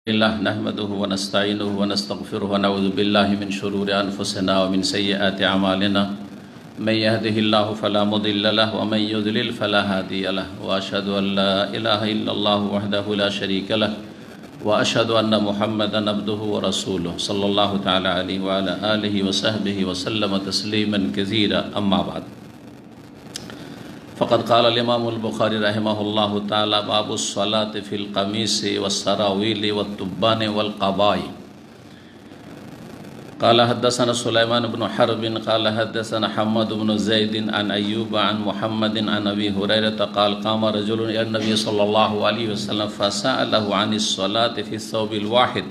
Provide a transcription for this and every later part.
नहमदुहु व नस्तईनुहु व नस्तगफिरुहु व नऊज़ु बिल्लाहि मिन शुरूरि अनफुसिना व मिन सय्यिआति अमालिना मन यहदिहिल्लाहु फला मुदिल्ल लहु व मन युद्लिल फला हादिय लहु व अशहदु अन ला इलाहा इल्लल्लाहु वहदहु ला शरीक लहु व अशहदु अन्न मुहम्मदन अब्दुहु व रसूलुहु सल्लल्लाहु तआला अलैहि व अला आलिहि व सहबिहि व सल्लम तस्लीमन कसीरा अम्मा बाद फ़क़द क़ाल इमामुल बुख़ारी रहमहुल्लाहु ताला बाबुस्सलाति फ़िल क़मीसी वस्सरावीली वत्तुब्बानी वल क़बाई। क़ाल हद्दसना सुलैमान इब्न हर्बिन क़ाल हद्दसना हम्माद इब्न ज़ैदिन अन अय्यूब अन मुहम्मदिन अन अबी हुरैरह क़ाल क़ाम रजुलुन इला नबी सल्लल्लाहु अलैहि वसल्लम फ़सअलहु अनिस्सलाति फ़ी सौबिल वाहिद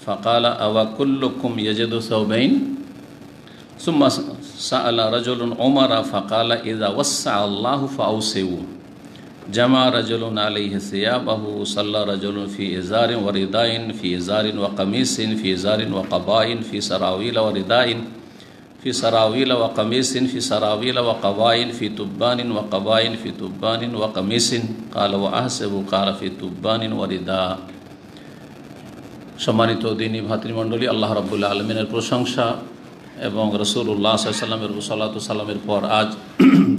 फ़क़ाल अव कुल्लुकुम यजिदु सौबैन सुम्मा सअला रजुलुन उमर फ़क़ाल इज़ा वस्सअल्लाहु फ़अवसिउ जमा रजुलुन अलैहि सियाबहु सल्ला रजुलुन फ़ी इज़ारिन व रिदाइन फ़ी इज़ारिन व क़मीसिन फ़ी इज़ारिन व क़बाइन फ़ी सरावील व रिदाइन फ़ी सरावील व क़मीसिन फ़ी सरावील व क़बाइन फ़ी तुब्बानिन व क़बाइन फ़ी तुब्बानिन व क़मीसिन क़ाल व अहसिबु क़ाल फ़ी तुब्बानिन व रिदा। सम्मानित दीनी भातृमंडলী, আল্লাহ রাব্বুল আলামিনের প্রশংসা এবং রাসূলুল্লাহ সাল্লাল্লাহু আলাইহি ওয়াসাল্লামের পর আজ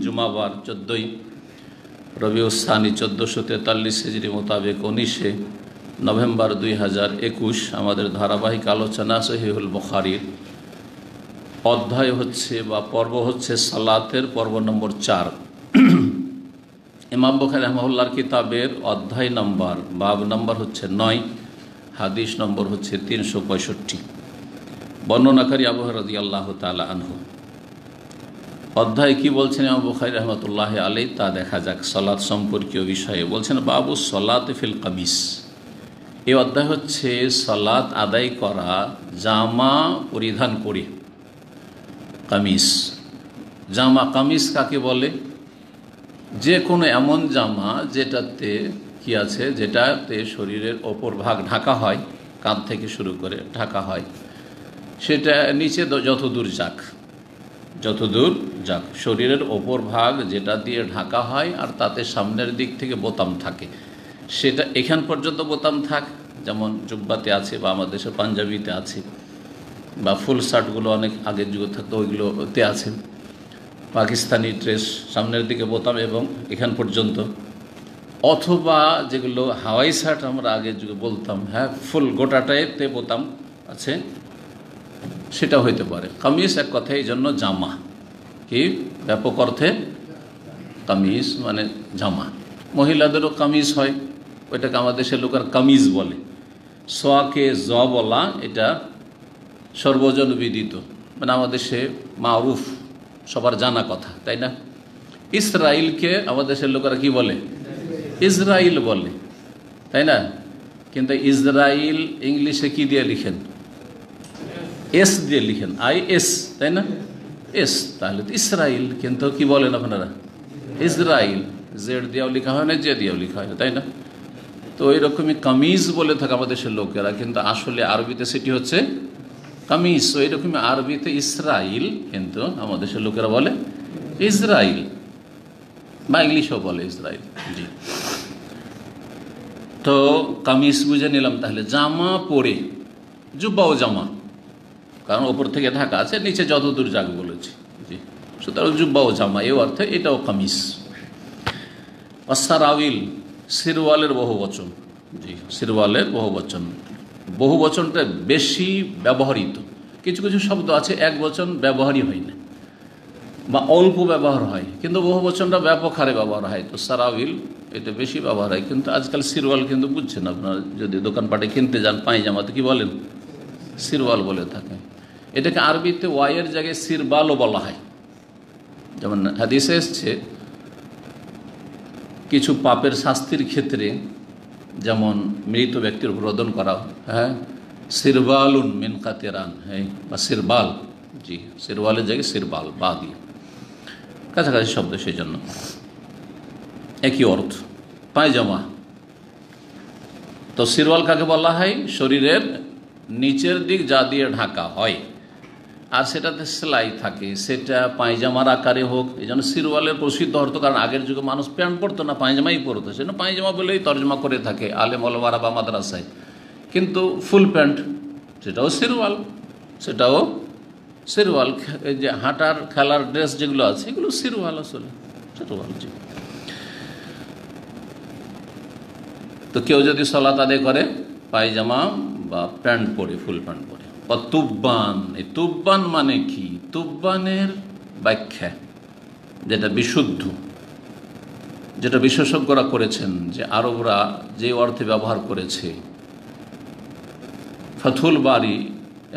জুমাবার 14ই রবিউস সানি 1443 হিজরি মোতাবেক 19 নভেম্বর 2021 আমাদের ধারাবাহিক আলোচনা সহিহুল বুখারীর অধ্যায় হচ্ছে বা পর্ব হচ্ছে সালাতের পর্ব নম্বর 4। ইমাম বুখারী রাহিমাহুল্লাহর কিতাবের অধ্যায় নম্বর বাব নম্বর হচ্ছে 9, হাদিস নম্বর হচ্ছে 365। বর্ণনাকারী আবু হুরায়রা রাদিয়াল্লাহু তাআলা আনহু। অধ্যায় কি বলছেন ইমাম বুখারী রাহমাতুল্লাহি আলাইহি তা দেখা যাক। সালাত সম্পর্কীয় বিষয়ে বলছেন বাবু সালাত ফিল কামিস। এই অধ্যায় হচ্ছে সালাত আদায় করা জামা পরিধান করে। কামিস, জামা কামিস কাকে বলে? যে কোনো এমন জামা যেটাতে কি আছে, যেটাতে শরীরের ওপর ভাগ ঢাকা হয়, কাঁধ থেকে শুরু করে ঢাকা হয়, সেটা নিচে যতদূর যাক শরীরের ওপর ভাগ যেটা দিয়ে ঢাকা হয় আর তাতে সামনের দিক থেকে বোতাম থাকে, সেটা এখান পর্যন্ত বোতাম থাক, যেমন জুব্বাতে আছে বা আমাদের দেশের পাঞ্জাবিতে আছে, বা ফুল শার্টগুলো অনেক আগের যুগে থাকতো ওইগুলোতে আছে। পাকিস্তানি ড্রেস সামনের দিকে বোতাম এবং এখান পর্যন্ত, অথবা যেগুলো হাওয়াই শার্ট আমরা আগের যুগে বলতাম, হ্যাঁ ফুল গোটাটাইতে বোতাম আছে, সেটা হইতে পারে। কামিজ এক কথায় এই জন্য জামা, কি ব্যাপক অর্থে কামিজ মানে জামা। মহিলাদেরও কামিজ হয়, ওইটাকে আমাদের দেশের লোকের কামিজ বলে। সোয়াকে জ বলা এটা সর্বজন বিদিত, মানে আমাদের দেশে মারুফ, সবার জানা কথা, তাই না? ইসরাইলকে আমাদের দেশের লোকেরা কি বলে? ইসরাইল বলে, তাই না? কিন্তু ইসরাইল ইংলিশে কি দিয়ে লিখেন? এস দিয়ে লিখেন, IS, তাই না? এস, তাহলে তো ইসরাইল। কিন্তু কি বলেন আপনারা? ইসরাইল। জেড দিয়েও লেখা হয় না, জে দিয়েও লেখা হয় না, তাই না? তো ওই রকমই কামিজ বলে থাকে আমাদের দেশের লোকেরা, কিন্তু আসলে আরবিতে সেটি হচ্ছে কামিজ। ওই রকমই আরবিতে ইসরাইল, কিন্তু আমাদের দেশের লোকেরা বলে ইসরাইল, বা ইংলিশও বলে ইসরাইল। জি, তো কামিজ বুঝে নিলাম। তাহলে জামা পরে, জুব্বাও জামা, কারণ ওপর থেকে ঢাকা আছে, নিচে যতদূর যাক বলেছি। জি, সুতরাং জুব্বাও জামা, এই অর্থে এটাও কামিজ। সারাউইল, সিরওয়ালের বহু বচন। জি, সিরওয়ালের বহু বচন। বহু বচনটা বেশি ব্যবহৃত। কিছু কিছু শব্দ আছে এক বচন ব্যবহারই হয় না, বা অল্প ব্যবহার হয়, কিন্তু বহু বচনটা ব্যাপক হারে ব্যবহার হয়। তো সারাউইল এটা বেশি ব্যবহার হয়, কিন্তু আজকাল সিরওয়াল কিন্তু বুঝছেন আপনারা, যদি দোকানপাটে কিনতে যান পায়জামাতে কি বলেন? সিরওয়াল বলে থাকে। এটাকে আরবিতে ওয়াইয়ের জায়গায় সিরবালও বলা হয়। যেমন হাদিসে এসছে কিছু পাপের শাস্তির ক্ষেত্রে, যেমন মৃত ব্যক্তির রোদন করা, হ্যাঁ সিরবালুন মিন কাতিরান, হ্যাঁ, বা সিরবাল। জি, সিরওয়ালের জায়গায় সিরবাল, বা দিয়ে কাছাকাছি শব্দ, সেই জন্য একই অর্থ। পায়জামা, তো সিরওয়াল কাকে বলা হয়? শরীরের নিচের দিক যা দিয়ে ঢাকা হয় আর সেটাতে সেলাই থাকে, সেটা পায়জামার আকারে হোক। এই জন্য সিরওয়ালের প্রসিদ্ধ অর্থ, কারণ আগের যুগে মানুষ প্যান্ট পরতো না, পায়জামাই পরতো, সেজন্য পায়জামা বলেই তর্জমা করে থাকে আলেম ওলামারা বা মাদ্রাসায়। কিন্তু ফুল প্যান্ট সেটাও সিরওয়াল, সেটাও সিরওয়াল। এই যে হাঁটার খেলার ড্রেস যেগুলো আছে এগুলো সিরওয়াল, আসলে সিরওয়াল। জি। তো কেউ যদি সালাত আদায় করে পায়জামা বা প্যান্ট পরে, ফুল প্যান্ট পরে। তুব্বান, এই তুব্বান মানে কি? তুব্বানের ব্যাখ্যা যেটা বিশুদ্ধ, যেটা বিশেষজ্ঞরা করেছেন, যে আরবরা যে অর্থে ব্যবহার করেছে, ফাথুল বারি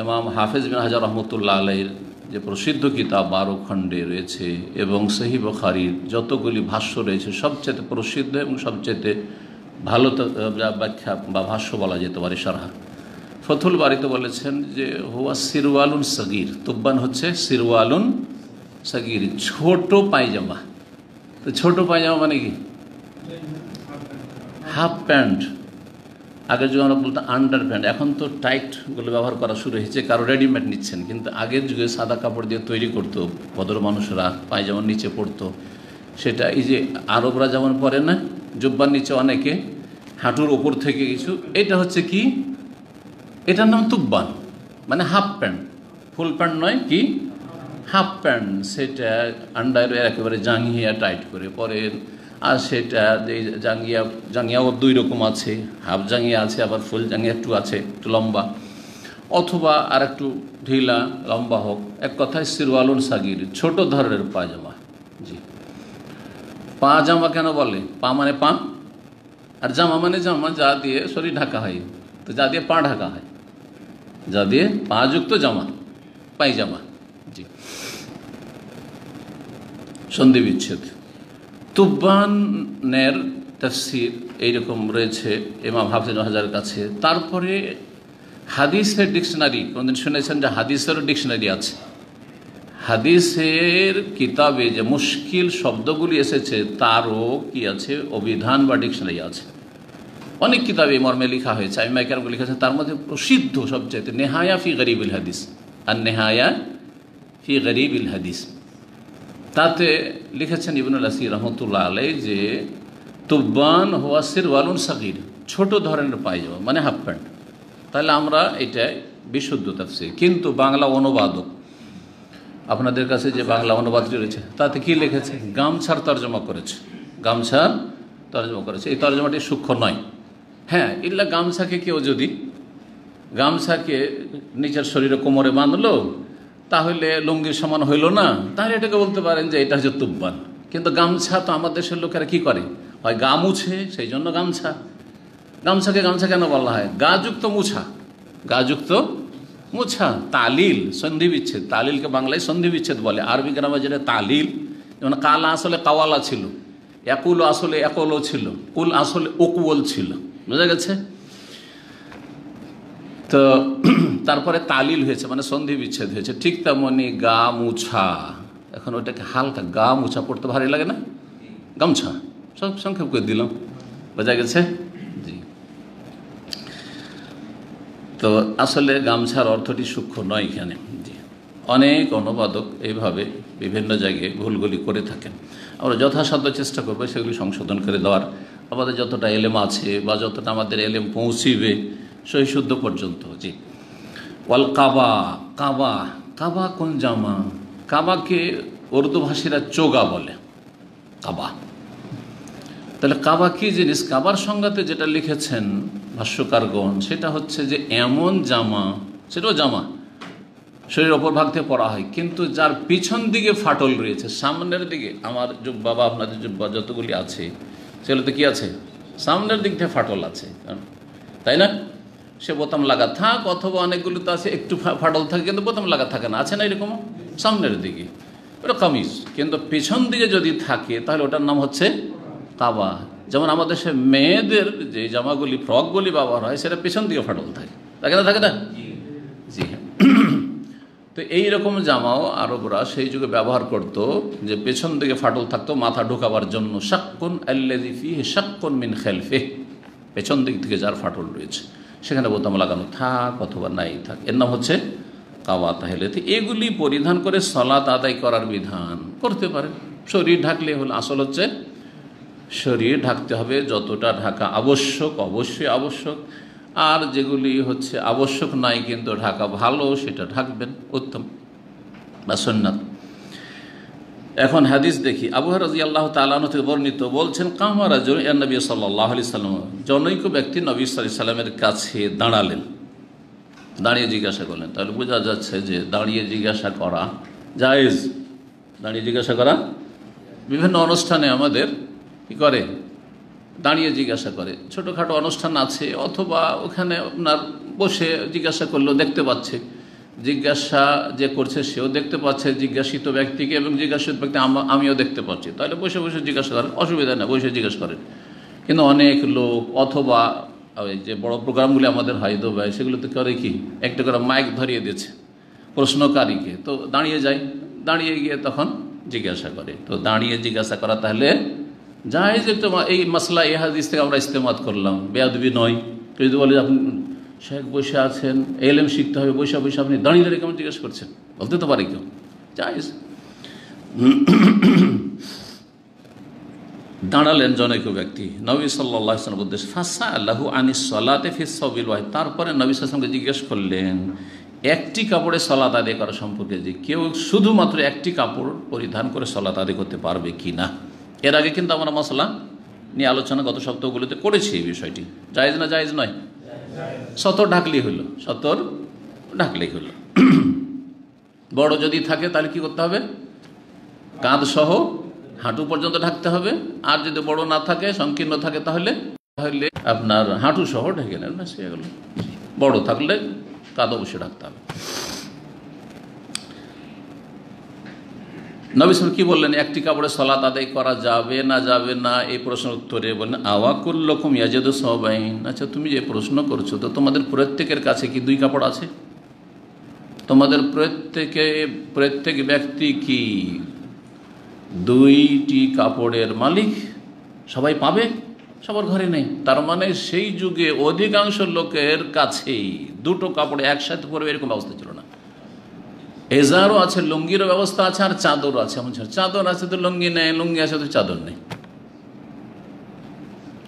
ইমাম হাফেজ বিন হাজার রহমতুল্লাহ আলাইহির যে প্রসিদ্ধ কিতাব 12 খণ্ডে রয়েছে, এবং সহিহ বুখারীর যতগুলি ভাষ্য রয়েছে, সবচেয়ে প্রসিদ্ধ এবং সবচেয়ে ভালো ব্যাখ্যা বা ভাষ্য বলা যেতে পারে সারহা। ফথুল বারিতে বলেছেন যে হুয়া সিরওয়ালুন সগীর, তুব্বান হচ্ছে সিরওয়ালুন সগীর, ছোট পায়জামা। তো ছোট পায়জামা মানে কি? Half pant. আগে যখন আমরা বলতাম আন্ডার প্যান্ট, এখন তো টাইটগুলো ব্যবহার করা শুরু হয়েছে, কারো রেডিমেড নিচ্ছেন, কিন্তু আগের যুগে সাদা কাপড় দিয়ে তৈরি করতো ভদ্র মানুষরা, পায়জামার নিচে পরতো। সেটা এই যে আরবরা যেমন পরে না, জুব্বার নিচে অনেকে হাঁটুর ওপর থেকে কিছু, এটা হচ্ছে কি, এটার নাম তুব্বান, মানে হাফ প্যান্ট, ফুল প্যান্ট নয়, কি হাফ প্যান্ট। সেটা আন্ডারওয়্যার একেবারে জাঙ্গিয়া টাইট করে পরেন। আর সেটা জাঙ্গিয়াও 2 রকম আছে, হাফ জাঙ্গিয়া আছে, আবার ফুল জাঙ্গিয়া একটু আছে, একটু লম্বা, অথবা আর একটু ঢিলা লম্বা হোক। এক কথায় সিরওয়ালুন সাগির, ছোট ধরনের পায়জামা। জি। পাজামা কেন বলে? পা মানে পা, আর জামা মানে জামা, যা দিয়ে শরীর ঢাকা হয়। তো যা দিয়ে পা ঢাকা হয়, যা দিয়ে পা যুক্ত জামা, পায়জামা। জি। সন্ধি বিচ্ছেদ। তুব্বানের তাফসীর এইরকম রয়েছে ইমাম হাফিজ হাজারের কাছে। তারপরে হাদিসের ডিকশনারি, কোনদিন শুনেছেন যে হাদিসেরও ডিকশনারি আছে? হাদিসের কিতাবে যে মুশকিল শব্দগুলি এসেছে তারও কি আছে, অভিধান বা ডিকশনারি আছে। অনেক কিতাবে মর্মে লেখা হয়েছে, আইম্মায়ে কেরাম লিখেছেন। তার মধ্যে প্রসিদ্ধ সবচেয়ে নেহায়া ফি গরিবিল হাদিস, আর নেহায়া ফি গরিবিল হাদিস, তাতে লিখেছেন ইবনুল আসির রহমতুল্লাহ আলাইহি যে তুব্বান হুয়া সিরওয়ালুন সাগীর, ছোট ধরনের পায়জামা মানে হাফ প্যান্ট। তাহলে আমরা এটা বিশুদ্ধ তাফসীর। কিন্তু বাংলা অনুবাদক, আপনাদের কাছে যে বাংলা অনুবাদটি রয়েছে তাতে কি লিখেছে? গামছার তর্জমা করেছে, গামছার তর্জমা করেছে। এই তর্জমাটি সূক্ষ্ম নয়। হ্যাঁ, ইল্লা গামছাকে কেউ যদি গামছাকে নিচের শরীরে কোমরে বাঁধলো, তাহলে লুঙ্গির সমান হইল না, তাহলে এটাকে বলতে পারেন যে এটা হচ্ছে তুব্বান। কিন্তু গামছা তো আমার দেশের লোকেরা কি করে, হয় গা মুছে, সেই জন্য গামছা। গামছাকে গামছা কেন বলা হয়? গাযুক্ত মুছা, গাযুক্ত মুছা। তালিল, সন্ধি বিচ্ছেদ। তালিলকে বাংলায় সন্ধি বিচ্ছেদ বলে। আরবি গ্রামে যেটা তালিল, যেমন কালা আসলে কাওয়ালা ছিল, একুল আসলে একলও ছিল, কুল আসলে উকওল ছিল। বুঝা গেছে? তো তারপরে তালিল হয়েছে, মানে সন্ধি বিচ্ছেদ হয়েছে। ঠিক তেমনি গা মুছা, এখন ওটাকে হালকা গা মুছা পড়তে ভারী লাগে না, গামছা, সব সংক্ষেপ করে দিলাম। বোঝা গেছে? জি। তো আসলে গামছার অর্থটি সূক্ষ্ম নয় এখানে। জি। অনেক অনুবাদক এইভাবে বিভিন্ন জায়গায় ভুলগুলি করে থাকেন। আমরা যথাসাধ্য চেষ্টা করবো সেগুলি সংশোধন করে দেওয়ার। আমাদের যতটা এলেম আছে বা যতটা আমাদের এলেম পৌঁছিবে সহি শুদ্ধ পর্যন্ত। জি। ওয়াল কাবা, কাবা, কাবা কোন জামা? কাবাকে উর্দু ভাষীরা চোগা বলে, কাবা। তাহলে কাবা কি জিনিস? কাবার সংজ্ঞাতে যেটা লিখেছেন ভাষ্যকারগণ, সেটা হচ্ছে যে এমন জামা, সেটাও জামা, শরীরের ওপর ভাগ থেকে পরা হয়, কিন্তু যার পিছন দিকে ফাটল রয়েছে, সামনের দিকে আমার জুব্বা বা আপনাদের জুব্বা যতগুলি আছে সেগুলোতে কি আছে? সামনের দিক থেকে ফাটল আছে, তাই না? সে বোতাম লাগা থাক, অথবা অনেকগুলো তো আছে একটু ফাটল থাকে কিন্তু বোতাম লাগা থাকে না, আছে না এরকম? সামনের দিকে ওটা কামিজ, কিন্তু পেছন দিকে যদি থাকে তাহলে ওটার নাম হচ্ছে কাবা। যেমন আমাদের সে মেয়েদের যে জামাগুলি, ফ্রকগুলি ব্যবহার হয়, সেটা পেছন দিকে ফাটল থাকে, থাকে না? থাকে না? জি হ্যাঁ। তো এইরকম জামাও আরবরা সেই যুগে ব্যবহার করতো, যে পেছন দিকে ফাটল থাকতো মাথা ঢোকাবার জন্য। শাক্কুন আল্লাযী ফীহি শাক্কুন মিন খালফিহি, পেছন দিক থেকে যার ফাটল রয়েছে সেখানে বোতাম লাগানো থাক অথবা নাই থাক, এর নাম হচ্ছে কাবা। তাহলে তো এগুলি পরিধান করে সালাত আদায় করার বিধান করতে পারে। শরীর ঢাকলে হলো, আসল হচ্ছে শরীর ঢাকতে হবে যতটা ঢাকা আবশ্যক, অবশ্যই আবশ্যক। আর যেগুলি হচ্ছে আবশ্যক নাই কিন্তু ঢাকা ভালো, সেটা ঢাকবেন, উত্তম বা সুন্নাত। এখন হাদিস দেখি। আবু হুরায়রা রাদিয়াল্লাহু তাআলা আনহু থেকে বর্ণিত, বলছেন কামা রাজুলুন ইলা নবী সাল্লাল্লাহু আলাইহি সাল্লাম, জনৈক ব্যক্তি নবী সাল্লাল্লাহু আলাইহি সাল্লামের কাছে দাঁড়ালেন, দাঁড়িয়ে জিজ্ঞাসা করলেন। তাহলে বোঝা যাচ্ছে যে দাঁড়িয়ে জিজ্ঞাসা করা জায়েজ। দাঁড়িয়ে জিজ্ঞাসা করা বিভিন্ন অনুষ্ঠানে আমাদের কি করে, দাঁড়িয়ে জিজ্ঞাসা করে। ছোটোখাটো অনুষ্ঠান আছে, অথবা ওখানে আপনার বসে জিজ্ঞাসা করলেও দেখতে পাচ্ছে, জিজ্ঞাসা যে করছে সেও দেখতে পাচ্ছে জিজ্ঞাসিত ব্যক্তিকে, এবং জিজ্ঞাসিত ব্যক্তি আমিও দেখতে পাচ্ছি, তাহলে বসে বসে জিজ্ঞাসা করেন, অসুবিধা নেই, বসে জিজ্ঞাসা করেন। কিন্তু অনেক লোক অথবা ওই যে বড় প্রোগ্রামগুলি আমাদের হয় দুবাই, সেগুলোতে করে কি একটা করে মাইক ধরিয়ে দিয়েছে প্রশ্নকারীকে, তো দাঁড়িয়ে যায়, দাঁড়িয়ে গিয়ে তখন জিজ্ঞাসা করে। তো দাঁড়িয়ে জিজ্ঞাসা করা তাহলে জায়েজ। একটু এই মাসলা এই হাদিস থেকে আমরা ইস্তেমাত করলাম, বেয়াদবি নয়। যদি বলে আপনি শেখ বসে আছেন, এলএম শিখতে হবে, বসে বসে আপনি দাঁড়িয়ে দাঁড়িয়ে কেমন জিজ্ঞেস করছেন, বলতে তো পারে কেউ, জায়েজ। দাঁড়ালেন জনৈক ব্যক্তি নবী সাল্লাল্লাহু আলাইহি ওয়াসাল্লাম উদ্দেশ্যে, ফাসআলাহু আনিস সালাতি ফিস সাবিল ওয়াহিদ, তারপরে নবী সাল্লাল্লাহু আলাইহি ওয়াসাল্লামকে জিজ্ঞেস করলেন একটি কাপড়ে সালাত আদায় করা সম্পর্কে, যে কেউ শুধুমাত্র একটি কাপড় পরিধান করে সালাত আদায় করতে পারবে কি না। এর আগে কিন্তু আমরা মশলা নিয়ে আলোচনা গত সপ্তাহগুলোতে করেছি এই বিষয়টি, জায়েজ না জায়েজ নয়। সতর ঢাকলেই হলো, সতর ঢাকলেই হলো। বড় যদি থাকে তাহলে কি করতে হবে, কাঁধ সহ হাঁটু পর্যন্ত ঢাকতে হবে। আর যদি বড় না থাকে, সংকীর্ণ থাকে, তাহলে আপনার হাঁটু সহ ঢেকে নেন, ব্যাস হয়ে গেল। বড় থাকলে কাঁধ অবশ্যই ঢাকতে হবে। নবী সাল্লাল্লাহু কি বললেন, একটি কাপড়ে সালাত আদায় করা যাবে না যাবে না, এই প্রশ্নের উত্তরে বললেন আওয়াকুল্লুকুম ইয়াজিদু সাওবাইন। আচ্ছা, তুমি যে প্রশ্ন করছো, তো তোমাদের প্রত্যেকের কাছে কি দুই কাপড় আছে? তোমাদের প্রত্যেক ব্যক্তি কি দুইটি কাপড়ের মালিক? সবাই পাবে? সবার ঘরে নেই। তার মানে সেই যুগে অধিকাংশ লোকের কাছেই দুটো কাপড় একসাথে পরবে এরকম ব্যবস্থা ছিল না। এজারও আছে, লুঙ্গিরও ব্যবস্থা আছে, আর চাদরও আছে। এমন চাদর আছে তো লুঙ্গি নেই, লুঙ্গি আছে তো চাদর নেই।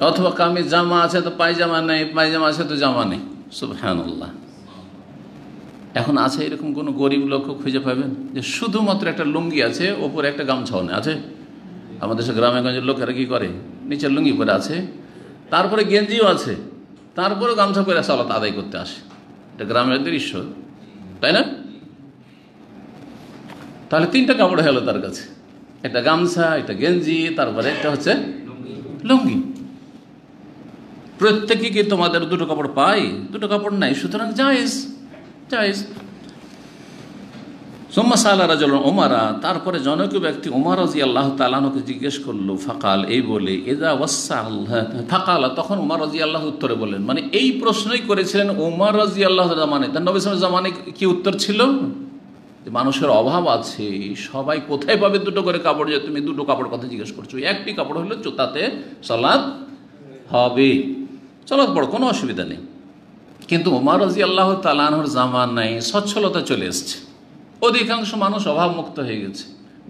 অথবা কামিজ জামা আছে তো পায়জামা নেই, পায়জামা আছে তো জামা নেই। সুবহানাল্লাহ। এখন আছে এরকম কোনো গরিব লোক খুঁজে পাবেন যে শুধুমাত্র একটা লুঙ্গি আছে, ওপরে একটা গামছাও নেই? আছে? আমাদের সে গ্রামে গঞ্জের লোকেরা কি করে, নিচের লুঙ্গি পরে আছে, তারপরে গেঞ্জিও আছে, তারপরে গামছা পরে সালাত আদায় করতে আসে। এটা গ্রামের দৃশ্য, তাই না? তাহলে তিনটা কাপড় হলো তার কাছে, একটা গামছা, একটা গেঞ্জি, তারপরে একটা হচ্ছে লুঙ্গি। প্রত্যেকে কি তোমাদের দুটো কাপড় পাই? দুটো কাপড় নাই, সুতরাং জায়েজ, জায়েজ। সুম্মা সাআলা রাজুলুন উমারা, তারপরে জনৈক ব্যক্তি উমর রাদিয়াল্লাহু তাআলা আনহুকে জিজ্ঞেস করলো, ফাকাল, এই বলে, ইযা ওয়াসসাল ফাকালা, তখন উমর রাদিয়াল্লাহু উত্তরে বললেন, মানে এই প্রশ্নই করেছিলেন উমর রাদিয়াল্লাহু তাআলা, মানে তার নবী সাল্লাল্লাহু আলাইহি ওয়াসাল্লাম কি উত্তর ছিল? মানুষের অভাব আছে, সবাই কোথায় পাবে দুটো করে কাপড়, যে তুমি দুটো কাপড় কথা জিজ্ঞেস করছো? একটি কাপড় হলে তাতে সালাত হবে, সালাত পড়ো, কোনো অসুবিধা নেই। কিন্তু উমর রাদিয়াল্লাহু তাআলা আনহুর জামানায় সচ্ছলতা চলে এসছে, অধিকাংশ মানুষ অভাবমুক্ত হয়ে গেছে,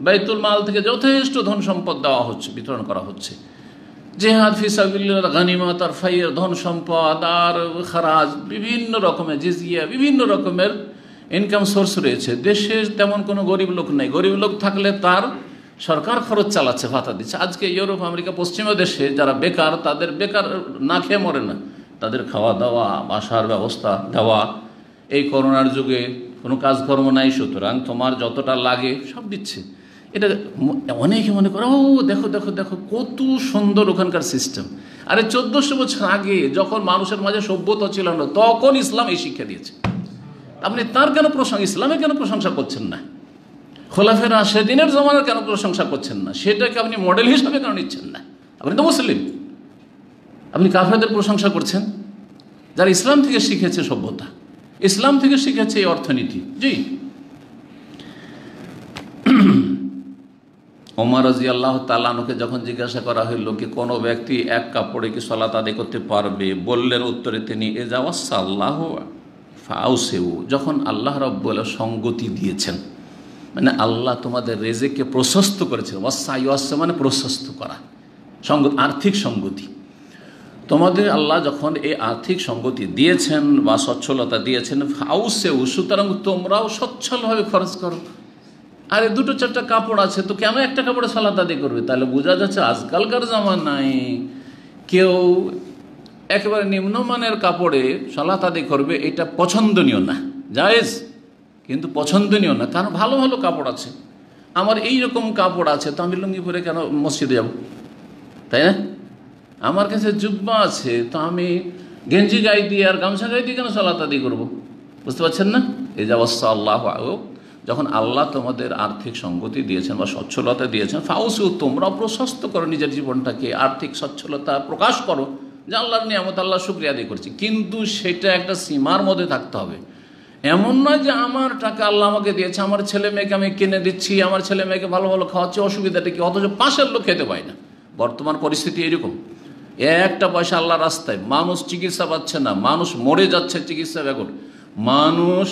বাইতুল মাল থেকে যথেষ্ট ধন সম্পদ দেওয়া হচ্ছে, বিতরণ করা হচ্ছে, জিহাদ ফি সাবিলিল্লাহ, গনিমত আর ফাইয়ের ধন সম্পদ আর খারাজ, বিভিন্ন রকমের জিজিয়া, বিভিন্ন রকমের ইনকাম সোর্স রয়েছে। দেশে তেমন কোনো গরিব লোক নেই। গরিব লোক থাকলে তার সরকার খরচ চালাচ্ছে, ভাতা দিচ্ছে। আজকে ইউরোপ, আমেরিকা, পশ্চিমা দেশে যারা বেকার, তাদের বেকার না খেয়ে মরে না, তাদের খাওয়া দাওয়া, বাসার ব্যবস্থা দেওয়া। এই করোনার যুগে কোনো কাজকর্ম নাই, সুতরাং তোমার যতটা লাগে সব দিচ্ছে। এটা অনেকে মনে করে, ও দেখো দেখো দেখো কত সুন্দর ওখানকার সিস্টেম। আরে 1400 বছর আগে যখন মানুষের মাঝে সভ্যতা ছিল না, তখন ইসলাম এই শিক্ষা দিয়েছে। আপনি তার কেন প্রশংসা, ইসলামের কেন প্রশংসা করছেন না? খোলাফের রাশেদিনের জমানার কেন প্রশংসা করছেন না? সেটাকে আপনি মডেল হিসাবে কেন নিচ্ছেন না? আপনি তো মুসলিম, আপনি কাফেরদের প্রশংসা করছেন, যারা ইসলাম থেকে শিখেছে সভ্যতা, ইসলাম থেকে শিখেছে এই অর্থনীতি। জি, ওমর রাদিয়াল্লাহু তাআলা আনহুকে যখন জিজ্ঞাসা করা হইল কি কোনো ব্যক্তি এক কাপড়ে কি সালাত আদায় করতে পারবে, বললেন উত্তরে তিনি, এজা ওয়াসাল্লাহু ফাউসেউ, যখন আল্লাহ রাব্বুল সঙ্গতি দিয়েছেন, মানে আল্লাহ তোমাদের রেজেককে প্রশস্ত করেছেন। ওয়াসা মানে প্রশস্ত করা, সঙ্গতি, আর্থিক সঙ্গতি। তোমাদের আল্লাহ যখন এই আর্থিক সঙ্গতি দিয়েছেন বা সচ্ছলতা দিয়েছেন, ফাউসেউ, সুতরাং তোমরাও সচ্ছলভাবে খরচ করো। আরে দুটো চারটা কাপড় আছে তো কেন একটা কাপড়ে সালাত আদায় করবে? তাহলে বোঝা যাচ্ছে আজকালকার জামানায় কেউ একেবারে নিম্নমানের কাপড়ে সালাত আদায় করবে, এটা পছন্দনীয় না। জায়েজ কিন্তু পছন্দনীয় না, কারণ ভালো ভালো কাপড় আছে। আমার এই রকম কাপড় আছে তো আমি লুঙ্গি পরে কেন মসজিদে যাব, তাই না? আমার কাছে জুব্বা আছে তো আমি গেঞ্জি গায়ে দিয়ে আর গামছা গায়ে দিয়ে কেন সালাত আদায় করবো? বুঝতে পারছেন না? এই যে অবস্থা। আল্লাহ যখন আল্লাহ তোমাদের আর্থিক সঙ্গতি দিয়েছেন বা সচ্ছলতা দিয়েছেন, ফাউসু, তোমরা প্রশস্ত করো নিজের জীবনটাকে, আর্থিক সচ্ছলতা প্রকাশ করো যে আল্লাহর নিয়ামত, আল্লাহ শুকরিয়া আদায় করছি, কিন্তু সেটা একটা সীমার মধ্যে থাকতে হবে। এমন নয় যে আমার টাকা আল্লাহ আমাকে দিয়েছে, আমার ছেলে মেয়েকে আমি কিনে দিচ্ছি, আমার ছেলে মেয়েকে ভালো ভালো খাওয়াচ্ছি, অসুবিধাটা কি? অথচ পাশের লোক খেতে পায় না। বর্তমান পরিস্থিতি এরকম। একটা পয়সা আল্লাহর রাস্তায়, মানুষ চিকিৎসা পাচ্ছে না, মানুষ মরে যাচ্ছে চিকিৎসা ব্যাঘাত, মানুষ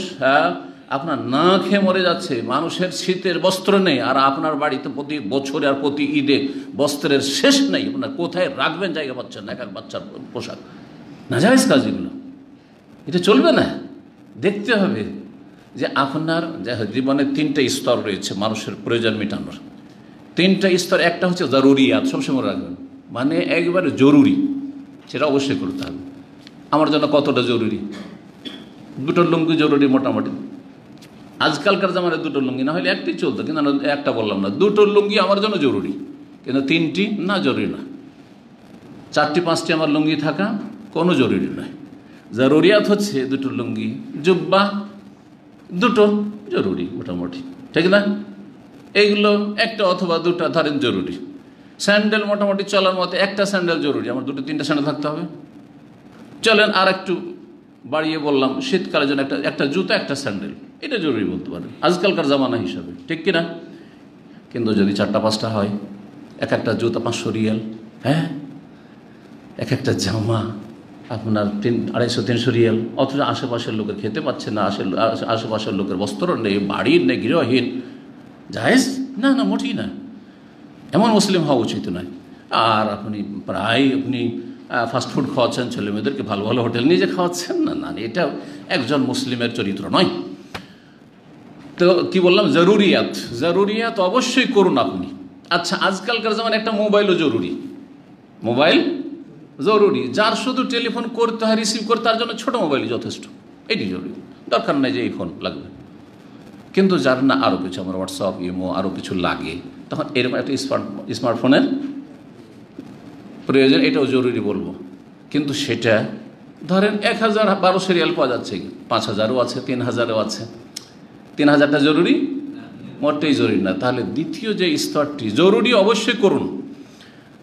আপনার না খেয়ে মরে যাচ্ছে, মানুষের শীতের বস্ত্র নেই, আর আপনার বাড়িতে প্রতি বছরে আর প্রতি ঈদে বস্ত্রের শেষ নেই। আপনার কোথায় রাখবেন জায়গা পাচ্ছেন না, এক এক বাচ্চার পোশাক। নাজায়েজ কাজ এগুলো, এটা চলবে না। দেখতে হবে যে আপনার জীবনের তিনটা স্তর রয়েছে মানুষের প্রয়োজন মেটানোর, তিনটা স্তর। একটা হচ্ছে জরুরিয়াত, সবসময় রাখবেন, মানে একবারে জরুরি, সেটা অবশ্যই করতে হবে। আমার জন্য কতটা জরুরি? দুটো লুঙ্গি জরুরি মোটামুটি। আজকালকার জামানায় দুটো লুঙ্গি না হলে একটি চলতো, কিন্তু একটা বললাম না, দুটো লুঙ্গি আমার জন্য জরুরি, কিন্তু তিনটি না, জরুরি না। চারটি পাঁচটি আমার লুঙ্গি থাকা কোনো জরুরি নয়। জরুরিয়াত হচ্ছে দুটো লুঙ্গি, জুব্বা দুটো জরুরি মোটামুটি, ঠিক না? এইগুলো একটা অথবা দুটো ধরেন জরুরি। স্যান্ডেল মোটামুটি চলার মতো একটা স্যান্ডেল জরুরি, আমার দুটো তিনটা স্যান্ডেল থাকতে হবে। চলেন আর একটু বাড়িয়ে বললাম, শীতকালের জন্য একটা জুতো একটা স্যান্ডেল, এটা জরুরি বলতে পারেন আজকালকার জামানা হিসাবে, ঠিক কিনা? কিন্তু যদি চারটা পাঁচটা হয়, এক একটা জুতো 500 রিয়াল, হ্যাঁ, এক একটা জামা আপনার 250-300 রিয়াল, অথচ আশেপাশের লোকের খেতে পাচ্ছে না, আশেপাশের লোকের বস্ত্র নেই, বাড়ির নেই, গৃহহীন। জায়েজ না? না, মোটেই না। এমন মুসলিম হওয়া উচিত নয়। আর আপনি ফাস্টফুড খাওয়াচ্ছেন, ছেলে মেয়েদেরকে ভালো ভালো হোটেল নিজে খাওয়াচ্ছেন, না না, এটা একজন মুসলিমের চরিত্র নয়। তো কি বললাম? জরুরিয়াত, জরুরিয়াত অবশ্যই করুন আপনি। আচ্ছা, আজকালকার যেমন একটা মোবাইলও জরুরি, মোবাইল জরুরি। যার শুধু টেলিফোন করতে হয়, রিসিভ করতে, তার জন্য ছোটো মোবাইলই যথেষ্ট, এটি জরুরি, দরকার নেই যে এই ফোন লাগবে। কিন্তু যার না আরও কিছু, আমার হোয়াটসঅ্যাপ, ইমো আরও কিছু লাগে, তখন এরকম একটা স্মার্টফোনের প্রয়োজন, এটাও জরুরি বলবো। কিন্তু সেটা ধরেন 1000-1200 রিয়াল পাওয়া যাচ্ছে, 5000ও আছে, 3000ও আছে। 3000টা জরুরি? মোটেই জরুরি না। তাহলে দ্বিতীয় যে স্তরটি, জরুরি অবশ্যই করুন।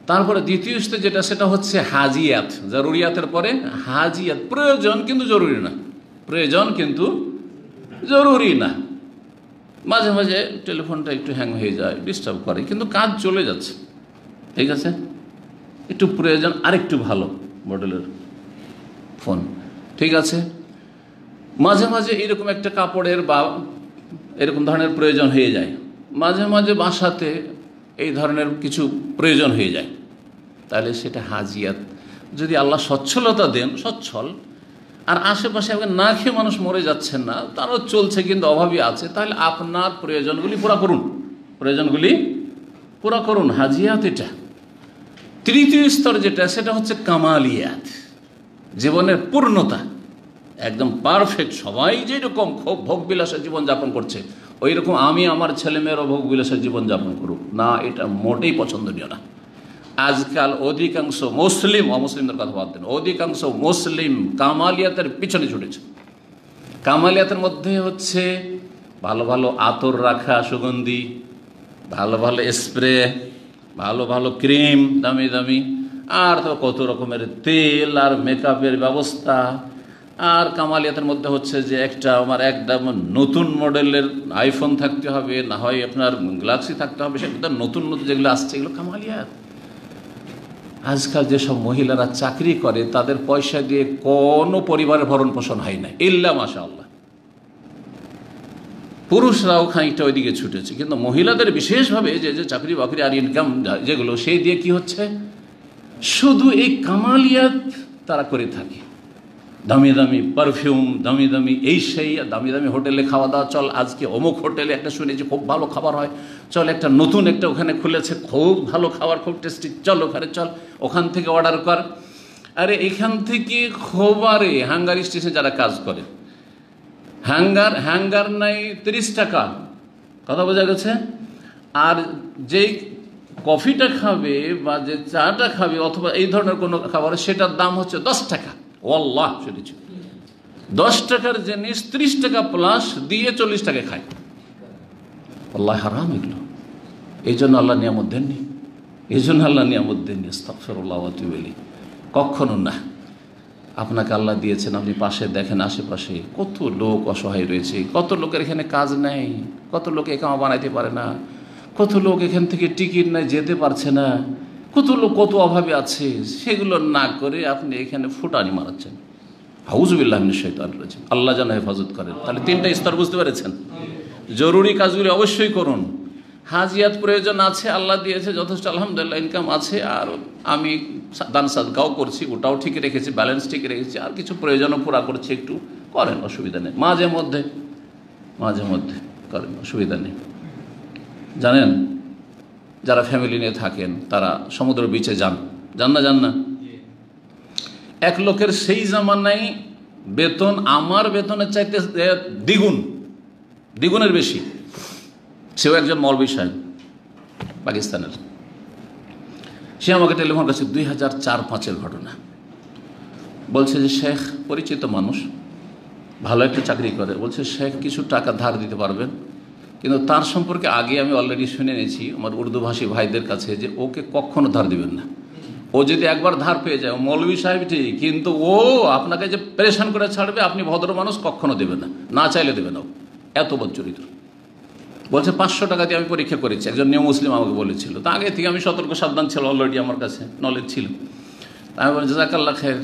তারপরে দ্বিতীয় স্তর যেটা, সেটা হচ্ছে হাজিয়াত। জরুরিয়াতের পরে হাজিয়াত, প্রয়োজন কিন্তু জরুরি না, প্রয়োজন কিন্তু জরুরি না। মাঝে মাঝে টেলিফোনটা একটু হ্যাং হয়ে যায়, ডিস্টার্ব করে, কিন্তু কাজ চলে যাচ্ছে, ঠিক আছে, একটু প্রয়োজন আরেকটু ভালো মডেলের ফোন, ঠিক আছে। মাঝে মাঝে এরকম একটা কাপড়ের বা এরকম ধরনের প্রয়োজন হয়ে যায়, মাঝে মাঝে বাসাতে এই ধরনের কিছু প্রয়োজন হয়ে যায়, তাহলে সেটা হাজিয়াত। যদি আল্লাহ সচ্ছলতা দেন, সচ্ছল, আর আশেপাশে না খেয়ে মানুষ মরে যাচ্ছেন না, তারও চলছে কিন্তু অভাবী আছে, তাহলে আপনার প্রয়োজনগুলি পুরা করুন, প্রয়োজনগুলি পুরা করুন, হাজিয়াত এটা। তৃতীয় স্তর যেটা, সেটা হচ্ছে কামালিয়াত, জীবনের পূর্ণতা, একদম পারফেক্ট। সবাই যেরকম ভোগবিলাসের জীবনযাপন করছে, ওই রকম আমি আমার ছেলেমেয়েরও ভোগবিলাসের জীবনযাপন করুক না, এটা মোটেই পছন্দনীয় না। আজকাল অধিকাংশ মুসলিম, অমুসলিমদের কথা বাদ দেন, অধিকাংশ মুসলিম কামালিয়াতের পিছনে ছুটেছে। কামালিয়াতের মধ্যে হচ্ছে ভালো ভালো আতর রাখা, সুগন্ধি, ভালো ভালো স্প্রে, ভালো ভালো ক্রিম, দামি দামি, আর তো কত রকমের তেল আর মেকআপের ব্যবস্থা। আর কামালিয়াতের মধ্যে হচ্ছে যে আমার একদম নতুন মডেলের আইফোন থাকতে হবে, না হয় আপনার গ্যালাক্সি থাকতে হবে, সেটা নতুন নতুন যেগুলো আসছে, এগুলো কামালিয়াত। আজকাল যেসব মহিলারা চাকরি করে, তাদের পয়সা দিয়ে কোনো পরিবারের ভরণ পোষণ হয় না, ইল্লা মাশাআল্লাহ। পুরুষরাও খানিকটা ওইদিকে ছুটেছে, কিন্তু মহিলাদের বিশেষভাবে যে চাকরি বাকরি আর ইনকাম যেগুলো, সেই দিয়ে কি হচ্ছে, শুধু এই কামালিয়াত তারা করে থাকে। দামি দামি পারফিউম, দামি দামি এই সেই, দামি দামি হোটেলে খাওয়া দাওয়া, চল আজকে অমুক হোটেলে একটা শুনেছি খুব ভালো খাবার হয়, চল একটা নতুন একটা ওখানে খুলেছে খুব ভালো খাবার, খুব টেস্টি, চল ওখানে চল, ওখান থেকে অর্ডার কর। আরে এখান থেকে খোবারে হাঙ্গার স্টেশনে যারা কাজ করে, হ্যাঙ্গার নাই 30 টাকা, কথা বোঝা গেছে। আর যেই কফিটা খাবে বা যে চাটা খাবে অথবা এই ধরনের কোনো খাবার, সেটার দাম হচ্ছে 10 টাকা। ওয়াল্লাহ শুনেছি, 10 টাকার জিনিস 30 টাকা প্লাস দিয়ে 40 টাকা খায়। আল্লাহ হারাম এগুলো। এই জন্য আল্লাহ নিয়ামত দেননি, এই জন্য আল্লাহ নিয়ামত দেননি। আস্তাগফিরুল্লাহ ওয়া আতুবু ইলাইহি। কখনো না। আপনাকে আল্লাহ দিয়েছেন, আপনি পাশে দেখেন, আশেপাশে কত লোক অসহায় রয়েছে, কত লোকের এখানে কাজ নেই, কত লোক একামা বানাইতে পারে না, কত লোক এখান থেকে টিকিট নেই, যেতে পারছে না, কত লোক কত অভাবে আছে, সেগুলো না করে আপনি এখানে ফুটানি মারাচ্ছেন। আউযুবিল্লাহি মিনাশ শাইতানির রাজিম। আল্লাহ যেন হেফাজত করেন। তাহলে 3টা স্তর বুঝতে পেরেছেন। জরুরি কাজগুলি অবশ্যই করুন। হাজিয়াত প্রয়োজন আছে, আল্লাহ দিয়েছে যথেষ্ট, আলহামদুলিল্লাহ ইনকাম আছে, আর আমি দান সাদকাও করছি, ওটাও ঠিক রেখেছি, ব্যালেন্স ঠিক রেখেছি, আর কিছু প্রয়োজনও পুরা করছি, একটু করেন, অসুবিধা নেই। মাঝে মধ্যে করেন, অসুবিধা নেই। জানেন, যারা ফ্যামিলি নিয়ে থাকেন তারা সমুদ্র বিচে যান না? এক লোকের সেই জামানায় বেতন আমার বেতনের চাইতে দ্বিগুণের বেশি। সেও একজন মৌলভী সাহেব, পাকিস্তানের। সে আমাকে টেলিফোন করেছে, 2004-05 ঘটনা। বলছে যে শেখ, পরিচিত মানুষ, ভালো একটা চাকরি করে, বলছে শেখ কিছু টাকা ধার দিতে পারবেন? কিন্তু তার সম্পর্কে আগে আমি অলরেডি শুনে নিয়েছি আমার উর্দুভাষী ভাইদের কাছে, যে ওকে কখনো ধার দিবেন না। ও যদি একবার ধার পেয়ে যায়, মৌলভী সাহেব ঠিক, কিন্তু ও আপনাকে যে পরেশান করে ছাড়বে, আপনি ভদ্র মানুষ, কখনো দেবেন না, না চাইলে দেবেন না। এত বদ চরিত্র। বলছে 500 টাকা দিয়ে আমি পরীক্ষা করেছি, একজন নিউ মুসলিম আমাকে বলেছিল। তা আগে থেকে আমি সতর্ক সাবধান ছিল, অলরেডি আমার কাছে নলেজ ছিল। আমি বললাম জাযাকাল্লাহ খায়ের।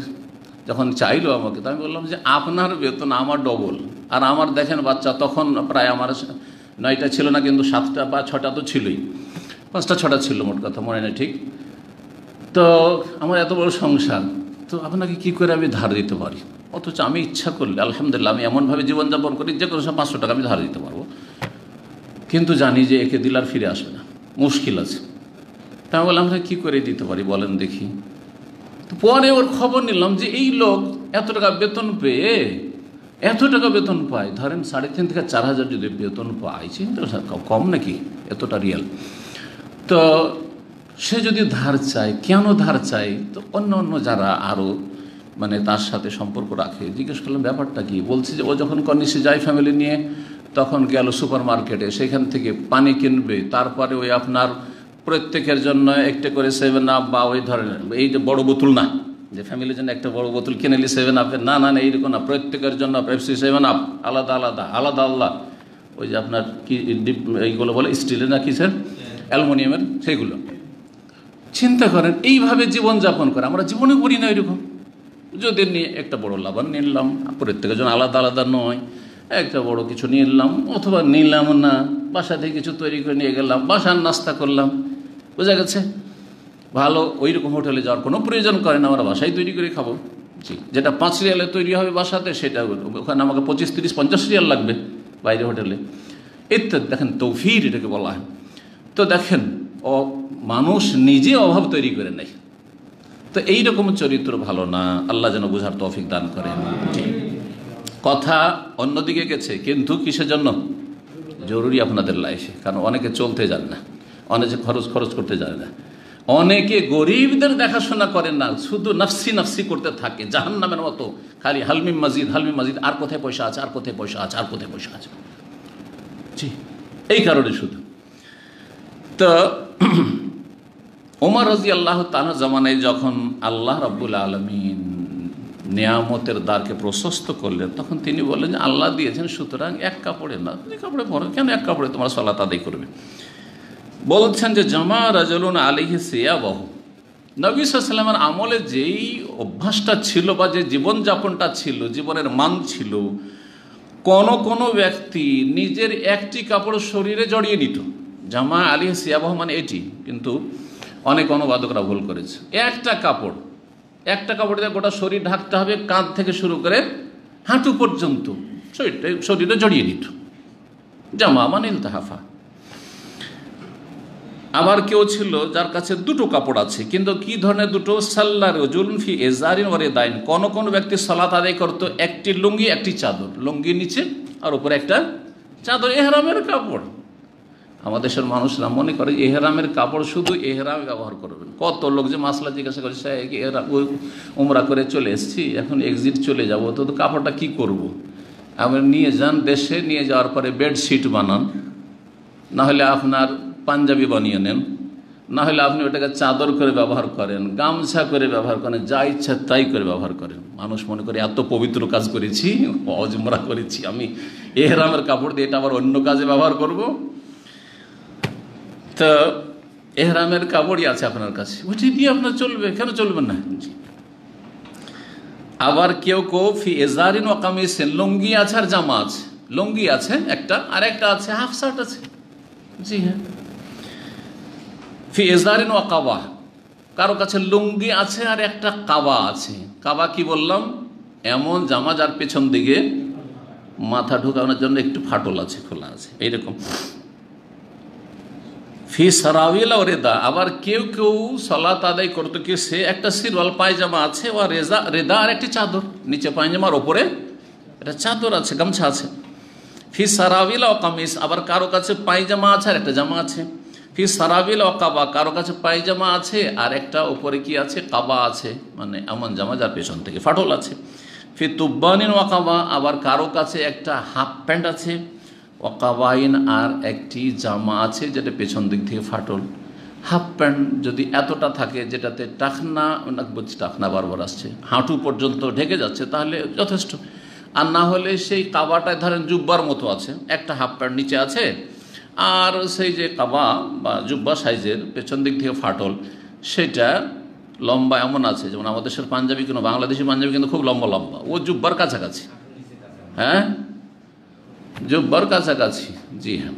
যখন চাইলো আমাকে, তো আমি বললাম যে আপনার বেতন আমার ডবল, আর আমার দেখেন বাচ্চা, তখন প্রায় আমার 9টা ছিল না, কিন্তু 7টা বা 6টা তো ছিলই, 5টা-6টা ছিল মোট কথা, মনে নেই ঠিক। তো আমার এত বড় সংসার, তো আপনাকে কি করে আমি ধার দিতে পারি? অথচ আমি ইচ্ছা করলে আলহামদুলিল্লাহ আমি এমনভাবে জীবনযাপন করি, যে কোনো সময় 500 টাকা আমি ধার দিতে পারবো, কিন্তু জানি যে একে দিলে আর ফিরে আসবে না, মুশকিল আছে। তা আমি বললাম কী করে দিতে পারি বলেন দেখি। তো পরে ওর খবর নিলাম যে এই লোক এত টাকা বেতন পেয়ে, এত টাকা বেতন পায়, ধরেন 3.5 থেকে 4,000 যদি বেতন পায়, চিন্তা কম নাকি, এতটা রিয়াল। তো সে যদি ধার চায়, কেন ধার চায়? তো অন্য যারা আরও মানে তার সাথে সম্পর্ক রাখে, জিজ্ঞেস করলাম ব্যাপারটা কি। বলছে যে ও যখন কর্নিশে যায় ফ্যামিলি নিয়ে, তখন গেল সুপার মার্কেটে, সেখান থেকে পানি কিনবে, তারপরে ওই আপনার প্রত্যেকের জন্য একটা করে 7 আপ বা ওই ধরনের, এই যে বড় বোতল না, যে ফ্যামিলির জন্য একটা বড় বোতল কিনে নিলি 7 আপের, না এইরকম না, প্রত্যেকের জন্য পেপসি 7 আপ আলাদা আলাদা, ওই যে আপনার কি এইগুলো বলে স্টিলের না কিসের, অ্যালুমিনিয়ামের, সেইগুলো। চিন্তা করেন, এইভাবে জীবনযাপন করে। আমরা জীবনে করি না এরকম। যদি নিয়ে একটা বড় লাভান নিলাম, প্রত্যেকের জন্য আলাদা নয়, একটা বড় কিছু নিলাম, অথবা নিলাম না, বাসা থেকে কিছু তৈরি করে নিয়ে গেলাম, বাসার নাস্তা করলাম, বোঝা গেছে। ভালো ওই রকম হোটেলে যাওয়ার কোনো প্রয়োজন করে না, আমরা বাসায় তৈরি করে খাবো। জি, যেটা 5 রিয়ালে তৈরি হবে বাসাতে, সেটা ওখানে আমাকে 25, 30, 50 রিয়াল লাগবে বাইরে হোটেলে, ইত্যাদি। দেখেন তৌফির এটাকে বলা হয়। তো দেখেন, মানুষ নিজে অভাব তৈরি করে নেয়। তো এইরকম চরিত্র ভালো না। আল্লাহ যেন বুঝার তৌফিক দান করেন। কথা অন্যদিকে গেছে, কিন্তু কিসের জন্য জরুরি আপনাদের লাইফে, কারণ অনেকে চলতে জানে না, অনেকে খরচ করতে জানে না, অনেকে গরিবদের দেখাশোনা করেন না, শুধু নাফসি করতে থাকে জাহান্নামের মতো, খালি হালমি মাজিদ, আর কোথায় পয়সা আছে, আর কোথায় পয়সা আছে। জি, এই কারণে শুধু। তো ওমর রাদিয়াল্লাহু তাআলা জামানায় যখন আল্লাহ রাব্বুল আলামিন নিয়ামতের দ্বারকে প্রশস্ত করলেন, তখন তিনি বললেন যে আল্লাহ দিয়েছেন, সুতরাং এক কাপড়ে না, 2 কাপড়ে পরো, কেন এক কাপড়ে তোমার সালাত আদায় করবে? বলছেন যে জামা রাজুলুন আলাইহি সিয়াবাহু, নবী সাল্লাল্লাহু আলাইহি ওয়াসাল্লামের আমলে যেই অভ্যাসটা ছিল বা যে জীবনযাপনটা ছিল, জীবনের মান ছিল, কোন ব্যক্তি নিজের একটি কাপড় শরীরে জড়িয়ে নিত। জামা আলাইহি সিয়াবাহু মানে এটি, কিন্তু অনেক অনুবাদকরা ভুল করেছে। একটা কাপড় দিয়ে গোটা শরীর ঢাকতে হবে, কাঁধ থেকে শুরু করে হাঁটু পর্যন্ত শরীরে জড়িয়ে দিত, জামা মানে ইলতাহাফা। আবার কেউ ছিল যার কাছে দুটো কাপড় আছে, কিন্তু কি ধরনের দুটো? সাল্লা রাজুলুন ফি ইজারিন ওয়া রিদাইন। কোন ব্যক্তি সালাত আদায় করতো একটি লুঙ্গি একটি চাদর, লুঙ্গি নিচে আর উপরে একটা চাদর, এহরামের কাপড়। আমাদের দেশের মানুষরা মনে করে এহরামের কাপড় শুধু এহরামে ব্যবহার করবেন। কত লোক যে মাসলা জিজ্ঞাসা করে, উমরা করে চলে এসেছি, এখন এক্সিট চলে যাবো, তো কাপড়টা কি করব? আপনি নিয়ে যান দেশে, নিয়ে যাওয়ার পরে বেডশিট বানান, না হলে আপনার পাঞ্জাবি বানিয়ে নেন, না হলে আপনি ওটাকে চাদর করে ব্যবহার করেন, গামছা করে ব্যবহার করেন, যা ইচ্ছা তাই করে ব্যবহার করেন। মানুষ মনে করে এত পবিত্র কাজ করেছি, উমরা করেছি, আমি এহরামের কাপড় দিয়ে এটা আবার অন্য কাজে ব্যবহার করব। তো এহরামের কাপড়ই আছে আপনার কাছে, ওইটি দিয়ে আপনার চলবে, কেন চলবে না? আবার কেউ ফি এজারিন ও কামিসিন, লুঙ্গি আছে আর জামা আছে। লুঙ্গি আছে একটা, আর একটা আছে হাফ শার্ট আছে। জি হ্যাঁ, ফি এজারিন ও কাবা, কারো কাছে লুঙ্গি আছে আর একটা কাবা আছে। কাবা কি বললাম? এমন জামা যার পেছন দিকে মাথা ঢুকানোর জন্য একটু ফাটল আছে, খোলা আছে, এইরকম। ফি সারাবিল ও রেদা, আবার কেউ সালাত আদায় করতো কি সে একটা সিরওয়াল পায়জামা আছে, ও রেদা আর একটি চাদর, নিচে পায়জামার ওপরে একটা চাদর আছে, গামছা আছে। ফি সারাবিল ও কামিজ, আবার কারো কাছে পায়জামা আছে আর একটা জামা আছে। ফি সারাবিল ও কাবা, কারো কাছে পায়জামা আছে আর একটা ওপরে কি আছে? কাবা আছে, মানে এমন জামা যার পেছন থেকে ফাটল আছে। ফি তুব্বানিন ও কাবা, আবার কারো কাছে একটা হাফ প্যান্ট আছে, ওয়াকাবাইন আর একটি জামা আছে যেটা পেছন দিক থেকে ফাটল। হাফ প্যান্ট যদি এতটা থাকে যেটাতে টাকনা বারবার আসছে, হাঁটু পর্যন্ত ঢেকে যাচ্ছে, তাহলে যথেষ্ট। আর না হলে সেই কাবাটায় ধরেন জুব্বার মতো আছে, একটা হাফ প্যান্ট নিচে আছে, আর সেই যে কাবা বা জুব্বা সাইজের পেছন দিক থেকে ফাটল, সেটা লম্বা এমন আছে, যেমন আমাদের দেশের পাঞ্জাবি, কোনো বাংলাদেশি পাঞ্জাবি কিন্তু খুব লম্বা লম্বা, ও জুব্বার কাছাকাছি। হ্যাঁ, জুব্বার কাছাকাছি। জি হ্যাঁ,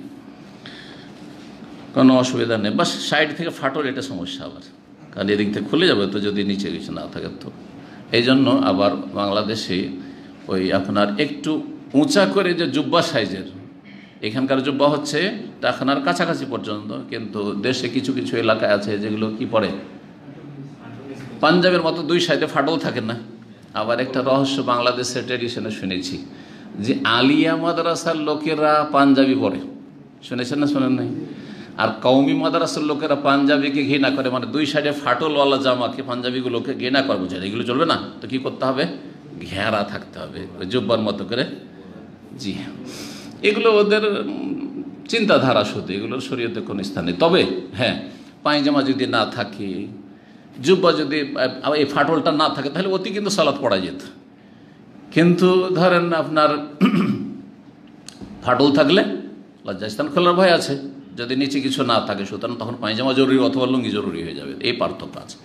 কোনো অসুবিধা নেই, বাস সাইড থেকে ফাটল, এটা সমস্যা। আবার কারণ এদিক থেকে খুলে যাবে তো, যদি নিচে কিছু না থাকে তো। এই জন্য আবার বাংলাদেশে ওই আপনার একটু উঁচা করে যে জুব্বা সাইজের, এখানকার জুব্বা হচ্ছে টাকনার কাছাকাছি পর্যন্ত, কিন্তু দেশে কিছু কিছু এলাকায় আছে যেগুলো কি পড়ে পাঞ্জাবের মতো দুই সাইডে ফাটল থাকে না। আবার একটা রহস্য বাংলাদেশের ট্রেডিশনে শুনেছি যে আলিয়া মাদ্রাসার লোকেরা পাঞ্জাবি পরে, শুনেছেন না শোনেন নাই? আর কওমি মাদ্রাসার লোকেরা পাঞ্জাবিকে ঘৃণা করে, মানে দুই সাইডে ফাটলওয়ালা জামাকে, পাঞ্জাবিগুলোকে ঘৃণা করে, বোঝায় এগুলো চলবে না, তো কি করতে হবে? ঘেরা থাকতে হবে ওই জুব্বার মতো করে। জি হ্যাঁ, এগুলো ওদের চিন্তাধারা, শুধু এগুলোর শরীয়তে কোনো স্থান নেই। তবে হ্যাঁ, পায়জামা যদি না থাকে, জুব্বা যদি এই ফাটলটা না থাকে, তাহলে অতি কিন্তু সালাত পড়া যেত। কিন্তু ধরেন আপনার ফাটল থাকলে লজ্জাস্থান খোলার ভয় আছে, যদি নিচে কিছু না থাকে, সুতরাং তখন পায়জামা জরুরি অথবা লুঙ্গি জরুরি হয়ে যাবে, এই পার্থক্য আছে।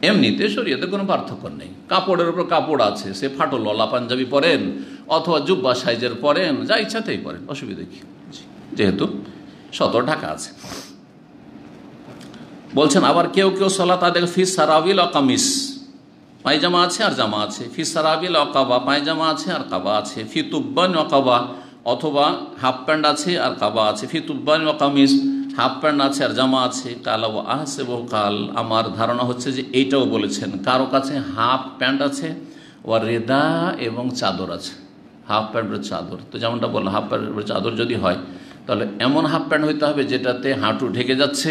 এমনিতে শরীয়তে কোনো পার্থক্য নেই, কাপড়ের উপর কাপড় আছে, সে ফাটলওয়ালা পাঞ্জাবি পরেন অথবা জুব্বা সাইজের পরেন, যা ইচ্ছাতেই পরেন, অসুবিধা কি, যেহেতু সতর ঢাকা আছে। বলছেন আবার কেউ সালাত আদায় ফি সারাবিল ও কামিস, পায়জামা আছে আর জামা আছে। ফি সারাবিল ও কাবা, পায়জামা আছে আর কাবা আছে। ফি তুব্বান ও কাবা, অথবা হাফ প্যান্ট আছে আর কাবা আছে। ফি তুব্বান ও কামিজ, হাফ প্যান্ট আছে আর জামা আছে। কাল ও আহসেব কাল, আমার ধারণা হচ্ছে যে এইটাও বলেছেন, কারো কাছে হাফ প্যান্ট আছে ও রেদা এবং চাদর আছে। হাফ প্যান্টের চাদর, তো যেমনটা বললাম, হাফ প্যান্টের চাদর যদি হয় তাহলে এমন হাফ প্যান্ট হইতে হবে যেটাতে হাঁটু ঢেকে যাচ্ছে,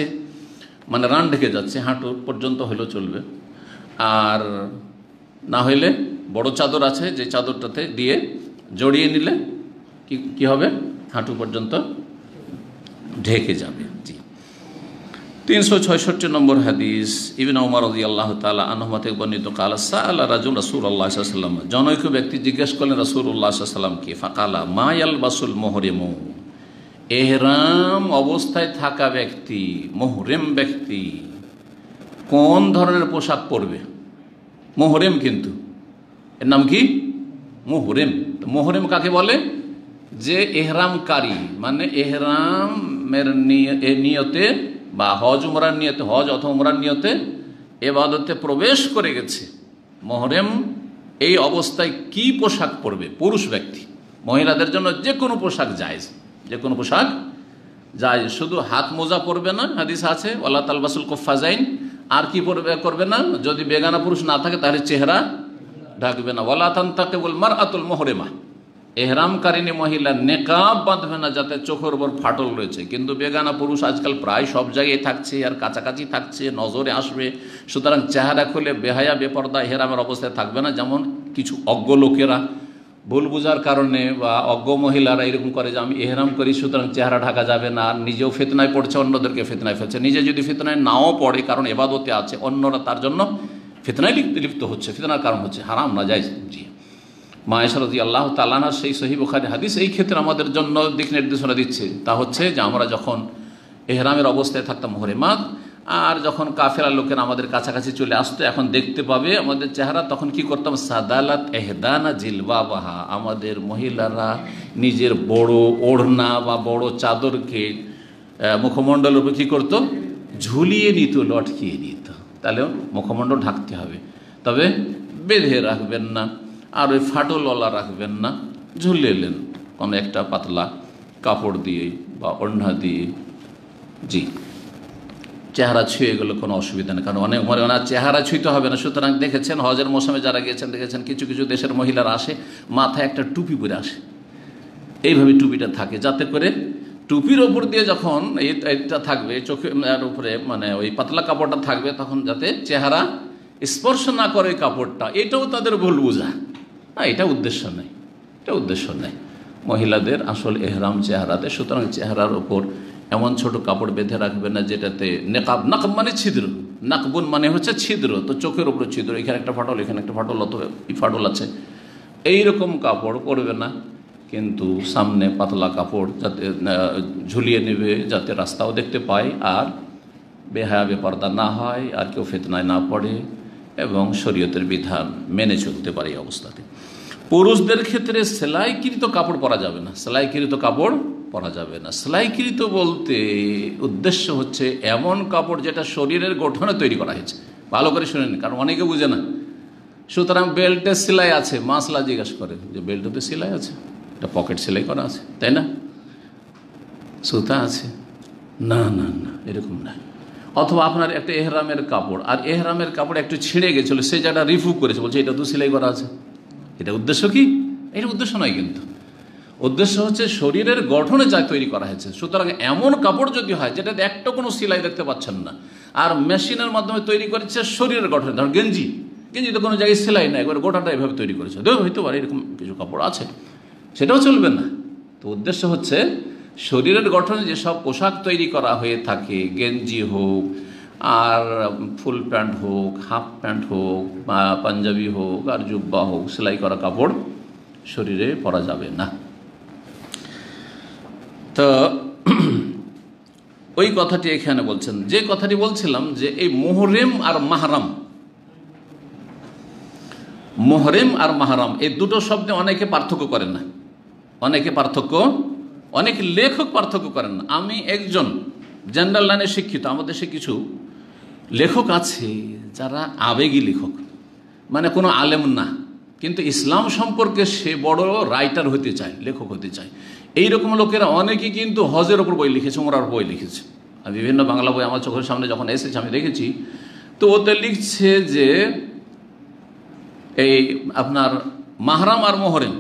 মানে রান ঢেকে যাচ্ছে, হাঁটু পর্যন্ত হলেও চলবে। আর না হইলে বড় চাদর আছে, যে চাদরটাতে দিয়ে জড়িয়ে নিলে কি হবে? হাঁটু পর্যন্ত ঢেকে যাবে। জি, 366 নম্বর হাদিস, ইবনে উমর রাদিয়াল্লাহু তাআলা আনহুমা থেকে বর্ণিত, কালা সাআলা রাজুল রাসূলুল্লাহ সাল্লাল্লাহু আলাইহি ওয়াসাল্লাম, জনৈক ব্যক্তি জিজ্ঞেস করলেন রাসূলুল্লাহ সাল্লাল্লাহু আলাইহি ওয়াসাল্লামকে, ফাকালা মা ইয়ালবাসুল মুহরিমু, এহরাম অবস্থায় থাকা ব্যক্তি, মুহরিম ব্যক্তি কোন ধরনের পোশাক পরবে? মুহরিম, কিন্তু এর নাম কি? মুহরিম। মুহরিম কাকে বলে? যে এহরামকারী, মানে এহরামের নিয়তে বা হজ উমরার নিয়তে, হজ অথবা উমরার নিয়তে এবাদতে প্রবেশ করে গেছে, মুহরিম এই অবস্থায় কি পোশাক পরবে? পুরুষ ব্যক্তি, মহিলাদের জন্য যে কোনো পোশাক জায়েজ, যে কোনো পোশাক জায়েজ, শুধু হাত মোজা পরবে না, হাদিস আছে ওয়ালা তালবাসুল কুফাজাইন। আর কি করবে না? যদি বেগানা পুরুষ না থাকে তাহলে চেহারা ঢাকবে না। ওয়ালা তানতাকিবুল মারআতুল মুহরিমা, এহরামকারিনী মহিলা নেকাব বাঁধবে না যাতে চোখের উপর ফাটল রয়েছে। কিন্তু বেগানা পুরুষ আজকাল প্রায় সব জায়গায় থাকছে আর কাছাকাছি থাকছে, নজরে আসবে, সুতরাং চেহারা খুলে বেহায়া বেপর্দা এহরামের অবস্থায় থাকবে না। যেমন কিছু অজ্ঞ লোকেরা ভুল বুঝার কারণে বা অজ্ঞ মহিলারা এরকম করে যে আমি এহরাম করি সুতরাং চেহারা ঢাকা যাবে না, আর নিজেও ফিতনায় পড়ছে, অন্যদেরকে ফিতনায় ফেলছে। নিজে যদি ফিতনায় নাও পড়ে কারণ এবাদতে আছে, অন্যরা তার জন্য ফিতনায় লিপ্ত হচ্ছে, ফিতনার কারণ হচ্ছে, হারাম না যায়। জি, মা আয়েশা রাদিয়াল্লাহু তাআলা আনহার সেই সহিহ বুখারী হাদিস এই ক্ষেত্রে আমাদের জন্য দিক নির্দেশনা দিচ্ছে। তা হচ্ছে যে আমরা যখন এহরামের অবস্থায় থাকতাম মুহরিমাত, আর যখন কাফেরা লোকেরা আমাদের কাছাকাছি চলে আসতো, এখন দেখতে পাবে আমাদের চেহারা, তখন কি করতাম? সাদালাত এহদানা জিলবাবাহা, আমাদের মহিলারা নিজের বড় ওড়না বা বড় চাদরকে মুখমণ্ডলের উপর কী করতো? ঝুলিয়ে নিত, লটকিয়ে নিত। তাহলে মুখমণ্ডল ঢাকতে হবে, তবে বেঁধে রাখবেন না, আর ওই ফাটলওয়ালা রাখবেন না, ঝুলিয়েলেন কোনো একটা পাতলা কাপড় দিয়ে বা ওড়না দিয়ে। জি, চেহারা ছুঁয়ে গেলে কোনো অসুবিধা নেই, কারণ অনেক ওনার চেহারা ছুঁইতে হবে না। সুতরাং দেখেছেন হজের মৌসুমে যারা গিয়েছেন দেখেছেন কিছু কিছু দেশের মহিলারা আসে, মাথায় একটা টুপি পরে আসে, এইভাবে টুপিটা থাকে, যাতে করে টুপির ওপর দিয়ে যখন এইটা থাকবে চোখের উপরে, মানে ওই পাতলা কাপড়টা থাকবে, তখন যাতে চেহারা স্পর্শ না করে ওই কাপড়টা। এটাও তাদের ভুল বোঝা, না, এটা উদ্দেশ্য নেই, এটা উদ্দেশ্য নেই। মহিলাদের আসল এহরাম চেহারাতে, সুতরাং চেহারার ওপর এমন ছোট কাপড় বেঁধে রাখবে না যেটাতে নেকাব, নাকব মানে ছিদ্র, নাকবুন মানে হচ্ছে ছিদ্র, তো চোখের উপরে ছিদ্র, এখানে একটা ফাটল, এখানে একটা ফাটল, অথবা ফাটল আছে, এইরকম কাপড় পরবে না। কিন্তু সামনে পাতলা কাপড় যাতে ঝুলিয়ে নেবে, যাতে রাস্তাও দেখতে পায়, আর বেহায়া বেপর্দা না হয়, আর কেউ ফিতনায় না পড়ে, এবং শরীয়তের বিধান মেনে চলতে পারে এই অবস্থাতে। পুরুষদের ক্ষেত্রে সেলাইকৃত কাপড় পরা যাবে না, সেলাইকৃত কাপড় পরা যাবে না। সেলাইকৃত বলতে উদ্দেশ্য হচ্ছে এমন কাপড় যেটা শরীরের গঠনে তৈরি করা হয়েছে। ভালো করে শুনেন, কারণ অনেকে বুঝে না। সুতরাং বেল্টের সেলাই আছে, মাসলা জিজ্ঞাসা করে যে বেল্টে সেলাই আছে, এটা পকেট সেলাই করা আছে, তাই না? সুতা আছে, না না না, এরকম না। অথবা আপনার একটা এহরামের কাপড়, আর এহরামের কাপড় একটু ছিঁড়ে গেছিল, সে যেটা রিফু করেছে, বলছে এটা তো সেলাই করা আছে। এটা উদ্দেশ্য কি? এটা উদ্দেশ্য নয়, কিন্তু উদ্দেশ্য হচ্ছে শরীরের গঠনে যা তৈরি করা হয়েছে। সুতরাং এমন কাপড় যদি হয় যেটাতে একটা কোনো সেলাই দেখতে পাচ্ছেন না, আর মেশিনের মাধ্যমে তৈরি করেছে শরীরের গঠনে, ধর গেঞ্জি, গেঞ্জিতে কোনো জায়গায় সেলাই নাই, একবার গোটাটা এভাবে তৈরি করেছে, হইতে পারে এরকম কিছু কাপড় আছে, সেটাও চলবে না। তো উদ্দেশ্য হচ্ছে শরীরের গঠনে যেসব পোশাক তৈরি করা হয়ে থাকে, গেঞ্জি হোক, আর ফুল প্যান্ট হোক, হাফ প্যান্ট হোক, বা পাঞ্জাবি হোক, আর জুব্বা হোক, সেলাই করা কাপড় শরীরে পরা যাবে না। তো ওই কথাটি এখানে বলছেন, যে কথাটি বলছিলাম যে এই মুহরিম আর মাহরাম, মুহরিম আর মাহরাম এই দুটো শব্দে অনেকে পার্থক্য করেন না, অনেক লেখক পার্থক্য করেন না। আমি একজন জেনারেল লাইনে শিক্ষিত, আমাদের দেশে কিছু লেখক আছে যারা আবেগী লেখক, মানে কোনো আলেম না, কিন্তু ইসলাম সম্পর্কে সে বড় রাইটার হতে চায়, লেখক হতে চায়। এইরকম লোকেরা অনেকেই কিন্তু হজের ওপর বই লিখেছে, উমরার বই লিখেছে। আর বিভিন্ন বাংলা বই আমার চোখের সামনে যখন এসেছে আমি দেখেছি, তো ওতে লিখছে যে এই আপনার মাহরাম আর মুহরিম।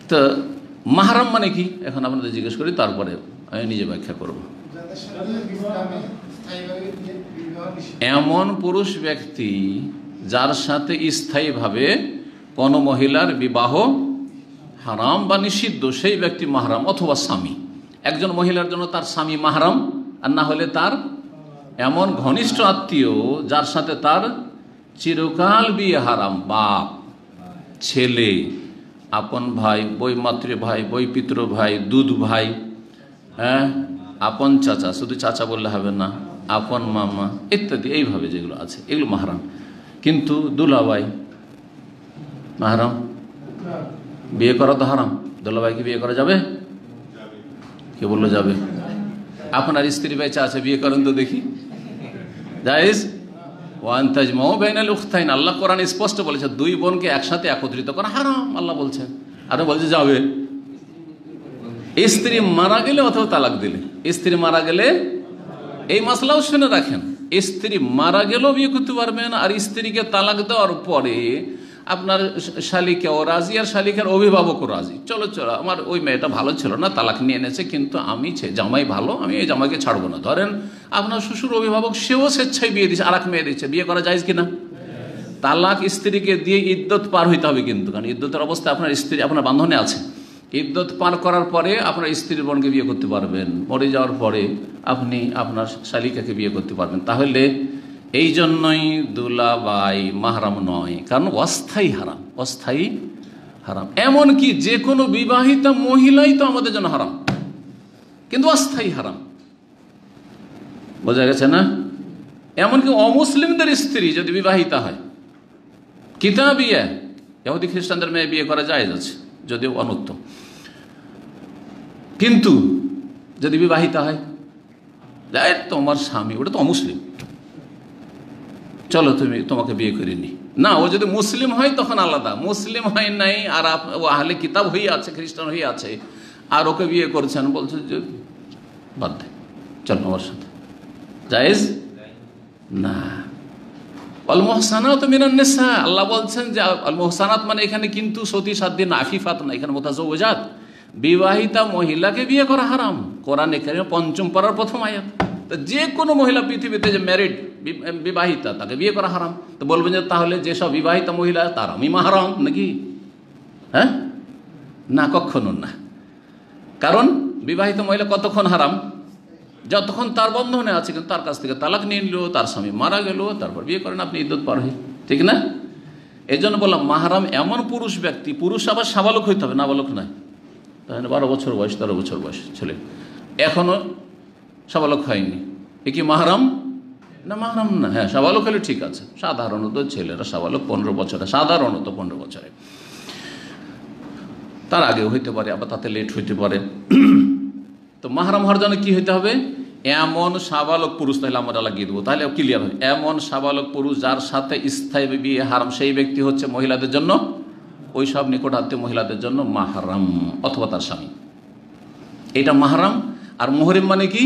তো মাহরাম মানে কি এখন আপনাদের জিজ্ঞেস করি, তারপরে আমি নিজে ব্যাখ্যা করব। এমন পুরুষ ব্যক্তি যার সাথে স্থায়ীভাবে কোনো মহিলার বিবাহ হারাম বা নিষিদ্ধ, সেই ব্যক্তি মাহরাম, অথবা স্বামী। একজন মহিলার জন্য তার স্বামী মাহরাম, আর না হলে তার এমন ঘনিষ্ঠ আত্মীয় যার সাথে তার চিরকাল বিয়ে হারাম, বাপ, ছেলে, আপন ভাই, বৈমাতৃ ভাই, বৈপিত্র ভাই, দুধ ভাই, হ্যাঁ, আপন চাচা, শুধু চাচা বললে হবে না, আপন মামা ইত্যাদি, এইভাবে যেগুলো আছে এগুলো মাহরাম। কিন্তু দুলাভাই মাহরাম, বিয়ে করা তো হারাম। দুলাভাইকে বিয়ে করা যাবে? কে বললো যাবে? আপনার স্ত্রী বেঁচে আছে, বিয়ে করেন তো দেখি, জায়েজ? ওয়ান তাজমাউ বাইনাল উখতাইন, আল্লাহ কোরআন স্পষ্ট বলেছে দুই বোনকে একসাথে একত্রিত করা হারাম, আল্লাহ বলছেন। আর বলছে যাবে স্ত্রী মারা গেলে অথবা তালাক দিলে, স্ত্রী মারা গেলে এই মাসলাও শুনে রাখেন, স্ত্রী মারা গেলেও বিয়ে করতে পারবেন, আর স্ত্রীকে তালাক দেওয়ার পরে আপনার শালিকাও রাজি আর শালিকার অভিভাবকও রাজি, চলো চলো আমার ওই মেয়েটা ভালো ছিল না, তালাক নিয়ে এনেছে, কিন্তু আমি জামাই ভালো, আমি এই জামাইকে ছাড়বো না। ধরেন আপনার শ্বশুর অভিভাবক, সেও স্বেচ্ছায় বিয়ে দিচ্ছে, আর এক মেয়ে দিচ্ছে, বিয়ে করা যায় কিনা? তালাক স্ত্রীকে দিয়ে ইদ্যত পার হইতে হবে কিন্তু, কারণ ইদ্যতের অবস্থায় আপনার স্ত্রী আপনার বান্ধনে আছে। ইদ্যত পার করার পরে আপনার স্ত্রীর বোনকে বিয়ে করতে পারবেন, মরে যাওয়ার পরে আপনি আপনার শালিকাকে বিয়ে করতে পারবেন। তাহলে এই জন্যই দুলাভাই মাহরাম নয়, কারণ অস্থায়ী হারাম, অস্থায়ী হারাম। এমনকি যে কোনো বিবাহিতা মহিলাই তো আমাদের জন্য হারাম, কিন্তু অস্থায়ী হারাম, বোঝা গেছে না? এমনকি অমুসলিমদের স্ত্রী যদি বিবাহিতা হয়, কিতাবিয়া ইহুদি খ্রিস্টানদের মেয়ে বিয়ে করা জায়েজ আছে, যদিও অনুত্তম, কিন্তু যদি বিবাহিতা হয়, তোমার স্বামী ওটা তো অমুসলিম, চলো তোমাকে বিয়ে করিনি না, ও যদি মুসলিম হয় তখন আলাদা, মুসলিম হয় নাই আর ও আহলে কিতাব হয়ে আছে, খ্রিস্টান হয়ে আছে, আর ওকে বিয়ে করছেন, বলছে যে বাদ দে, চল আমার সাথে, জায়েজ না। আল মুহসানাত মিনান নিসা, আল্লাহ বলছেন যে আল মুহসানাত মানে এখানে কিন্তু সতী সাধ্য না, আফিফাত না, এখানে মুতাজাওয়াজাত, বিবাহিতা মহিলাকে বিয়ে করা হারাম। কোরআনে কারিমে ৫ম পারার প্রথম আয়াত। তো যে কোনো মহিলা পৃথিবীতে যে ম্যারিড বিবাহিতা, তাকে বিয়ে করা হারাম। তো বলবেন যে তাহলে যেসব বিবাহিতা মহিলা তার আমি মাহরাম নাকি? হ্যাঁ, না, কখনো না। কারণ বিবাহিত মহিলা কতক্ষণ হারাম? যতক্ষণ তার বন্ধনে আছে, কিন্তু তার কাছ থেকে তালাক নিয়ে নিল, তার স্বামী মারা গেল, তারপর বিয়ে করেন আপনি, ইদ্যত পার হয়ে, ঠিক না? এই জন্য বললাম মাহরাম এমন পুরুষ ব্যক্তি, পুরুষ আবার সাবালক হইতে হবে, নাবালক নয়। তাহলে 12 বছর বয়স, 13 বছর বয়স ছেলে এখনো সাবালক হয়নি, এ কি মাহরাম? না, মাহরাম না। হ্যাঁ, সাবালক হলে ঠিক আছে, সাধারণত ছেলেরা সাবালক 15 বছরে, সাধারণত 15 বছরে, তার আগেও হইতে পারে, আবার তাতে লেট হইতে পারে। তো মাহরাম হওয়ার জন্য কি হইতে হবে? এমন সাবালক পুরুষ, তাহলে আমরা লাগিয়ে দেবো, তাহলে ক্লিয়ার হয়। এমন সাবালক পুরুষ যার সাথে স্থায়ী বিয়ে হারাম, সেই ব্যক্তি হচ্ছে মহিলাদের জন্য, ওই সব নিকটাত্মীয় মহিলাদের জন্য মাহরাম, অথবা তার স্বামী, এটা মাহরাম। আর মুহরিম মানে কি?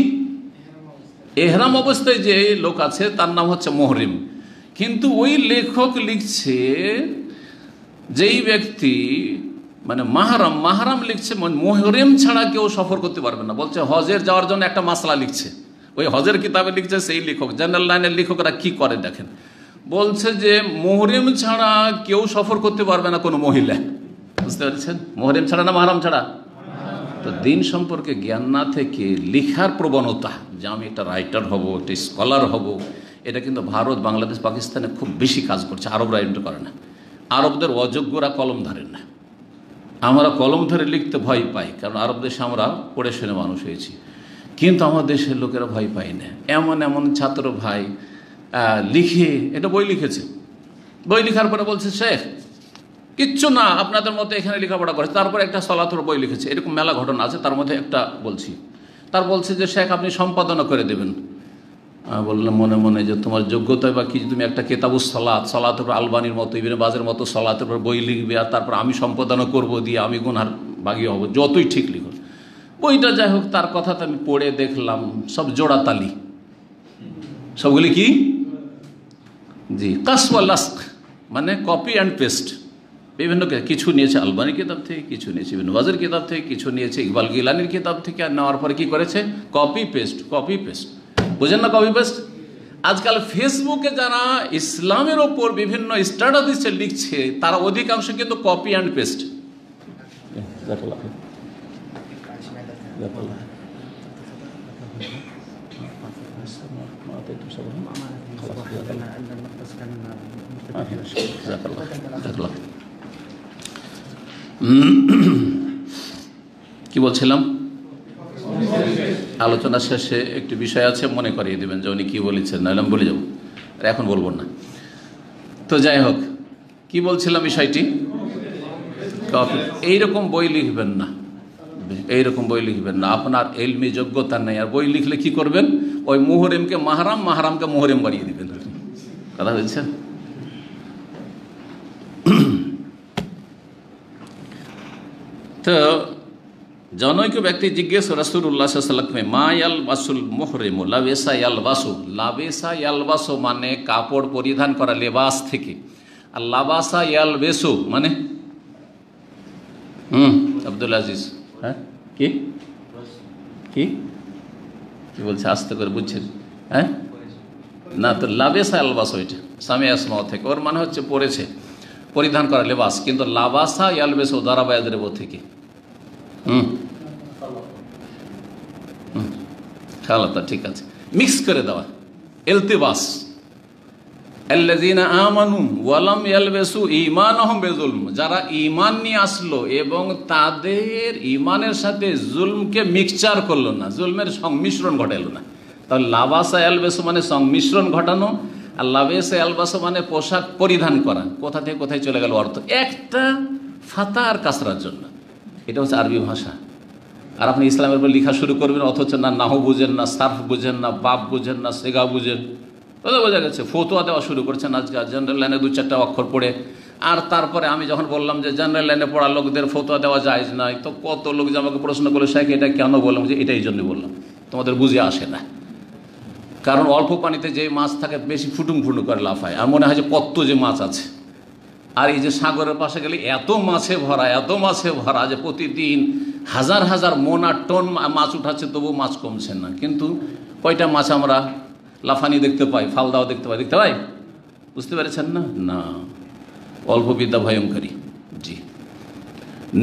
এহরাম অবস্থায় যে লোক আছে তার নাম হচ্ছে মুহরিম। কিন্তু ওই লেখক লিখছে যেই ব্যক্তি মানে মাহরাম, মাহরাম লিখছে মুহরিম ছাড়া কেউ সফর করতে পারবে না। বলছে হজের যাওয়ার জন্য একটা মাসলা লিখছে, ওই হজের কিতাবে লিখছে সেই লেখক। জেনারেল লাইনের লেখকরা কি করে দেখেন, বলছে যে মুহরিম ছাড়া কেউ সফর করতে পারবে না কোনো মহিলা, বুঝতে পারছেন? মুহরিম ছাড়া না মাহরাম ছাড়া? তো দিন সম্পর্কে জ্ঞান না থেকে লেখার প্রবণতা যে আমি একটা রাইটার হব, একটা স্কলার হব, এটা কিন্তু ভারত, বাংলাদেশ, পাকিস্তানে খুব বেশি কাজ করছে। আরবরা এটা করে না, আরবদের অযোগ্যরা কলম ধরেন না। আমরা কলম ধরে লিখতে ভয় পাই, কারণ আরব দেশে আমরা পড়ে শুনে মানুষ হয়েছি, কিন্তু আমার দেশের লোকেরা ভয় পায় না। এমন এমন ছাত্র ভাই লিখে, এটা বই লিখেছে, বই লেখার পরে বলছে শেখ কিচ্ছু না, আপনাদের মতো এখানে লেখাপড়া করেছে, তারপরে একটা সলাতের বই লিখেছে। এরকম মেলা ঘটনা আছে, তার মধ্যে একটা বলছি। তার বলছে যে শেখ আপনি সম্পাদনা করে দেবেন। বললাম মনে মনে যে তোমার যোগ্যতা বা কি, তুমি একটা কেতাবুস সলাতের উপর আলবানির মতো, ইবনে বাজের মতো সলাতের উপর বই লিখবে, আর তারপর আমি সম্পাদনা করব, দিয়ে আমি গুনহার বাগী হব, যতই ঠিক লিখো। বইটা যাই হোক, তার কথাটা আমি পড়ে দেখলাম সব জোড়াতালি, সবগুলি কি জি কাসওয়া লাস্ক, মানে কপি অ্যান্ড পেস্ট। বিভিন্ন কিছু নিয়েছে আলবানির কিতাব থেকে, কিছু নিয়েছে ইবনে বাজের কিতাব থেকে, কিছু নিয়েছে ইকবাল গিলানির কিতাব থেকে, আর নেওয়ার পরে কি করেছে? Copy paste, copy paste. বুঝেন না কপি পেস্ট? আজকাল ফেসবুকে যারা ইসলামের ওপর বিভিন্ন স্ট্যাটাস লিখছে, তারা অধিকাংশ কিন্তু কপি অ্যান্ড পেস্ট। কি বলছিলাম? আলোচনা শেষে একটি বিষয় আছে, মনে করিয়ে দেবেন যে উনি কি বলেছেন, নাহলে আমি বলে যাব, আর এখন বলবো না। তো যাই হোক, কি বলছিলাম বিষয়টি? এইরকম বই লিখবেন না, থাকবে, এইরকম বই লিখবেন না। আপনার এলমি যোগ্যতা নেই, আর বই লিখলে কি করবেন? ওই মুহরিমকে মাহরাম, মাহরামকে মুহরিম বানিয়ে দিবেন। কথা বলছেন? তো জনৈক ব্যক্তি জিজ্ঞেস রাসূলুল্লাহ সাল্লাল্লাহু আলাইহি ওয়াসাল্লাম, মা ইয়ালবাসুল মুহরিমু লাবেসা ইয়ালবাসু। লাবেসা ইয়ালবাসু মানে কাপড় পরিধান করা, লেবাস থেকে। আর লাবাসা ইয়ালবেসু মানে আব্দুল আজিজ, হ্যাঁ কি কি কি বলছে? আস্তে করে বুঝছেন? হ্যাঁ না তো, লাবেসা ইয়ালবাসু এটা সামি আসমাও থেকে, ওর মানে হচ্ছে পরেছে, পরিধান করা লেবাস। কিন্তু লাবাসা ইয়ালবেসু দারাবা ইয়াদরিবু থেকে খালাতা, ঠিক আছে, মিক্স করে দেওয়া, ইলতিবাস। আল্লাযীনা আমানু ওয়া লাম ইয়ালবিসু ঈমানাহুম বিযুলম, যারা ঈমান নিয়ে আসলো এবং তাদের ঈমানের সাথে জুলমকে মিক্সচার করলো না, জুলমের সংমিশ্রণ ঘটালো না। তাহলে লাবাসা ইয়ালবিসু মানে সংমিশ্রণ ঘটানো, আর লাবেসা ইয়ালবাসু মানে পোশাক পরিধান করা। কোথা থেকে কোথায় চলে গেল অর্থ, একটা ফাতা আর কাসরার জন্য। এটা হচ্ছে আরবি ভাষা। আর আপনি ইসলামের উপর লেখা শুরু করবেন, অথচ না নাহু বুঝেন, না সার্ফ বুঝেন, না বাপ বুঝেন, না সেগা বুঝেন। কথা বোঝা গেছে? ফতোয়া দেওয়া শুরু করছেন আজকাল জেনারেল লাইনে 2-4টা অক্ষর পড়ে। আর তারপরে আমি যখন বললাম যে জেনারেল লাইনে পড়া লোকদের ফতোয়া দেওয়া জায়েজ নাই, তো কত লোক যে আমাকে প্রশ্ন করলো, শেখ এটা কেন বললাম? যে এটাই জন্য বললাম, তোমাদের বুঝে আসে না। কারণ অল্প পানিতে যে মাছ থাকে বেশি ফুটুং ফুটুং করে লাফায়, আর মনে হয় যে কত যে মাছ আছে। আর এই যে সাগরের পাশে গেলে এত মাছে ভরা, এত মাছে ভরা যে প্রতিদিন হাজার হাজার মন আর টন মাছ উঠাচ্ছে, তবু মাছ কমছে না। কিন্তু কয়টা মাছ আমরা লাফানি দেখতে পাই, ফালদাও দেখতে পাই, দেখতে পাই? বুঝতে পেরেছেন না? না, অল্প বিদ্যা ভয়ঙ্করী। জি,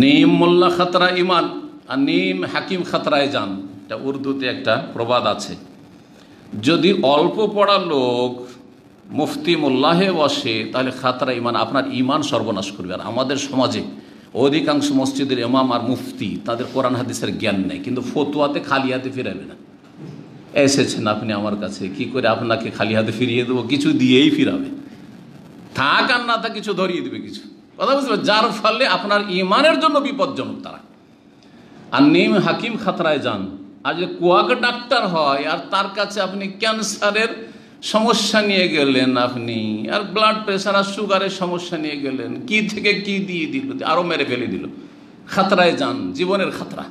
নিম মোল্লা খাতরা ইমান, আর নিম হাকিম খাতরায় যান, এটা উর্দুতে একটা প্রবাদ আছে। যদি অল্প পড়া লোক মুফতি মোল্লাহে বসে, তাহলে খাতরা ইমান, আপনার ইমান সর্বনাশ করবে। আর আমাদের সমাজে অধিকাংশ মসজিদের ইমাম আর মুফতি, তাদের কোরআন হাদিসের জ্ঞান নেই, কিন্তু ফতোয়াতে খালি হাতে ফিরাবে না। এসেছেন আপনি আমার কাছে, কি করে আপনাকে খালি হাতে ফিরিয়ে দেবো? কিছু দিয়েই ফিরাবে, থাক আর না থাক কিছু ধরিয়ে দেবে কিছু। কথা বুঝতে পারছেন? যার ফলে আপনার ইমানের জন্য বিপজ্জনক তারা। আর নিম হাকিম খাতরায় যান। আর যদি কুয়াক ডাক্তার হয়, আর তার কাছে আপনি ক্যান্সারের সমস্যা নিয়ে গেলেন, আপনি আর ব্লাড প্রেশার আর সুগারের সমস্যা নিয়ে গেলেন, কি থেকে কি দিয়ে দিল, আরো মেরে ফেলে দিল। খাতরায় যান, জীবনের খাতরা।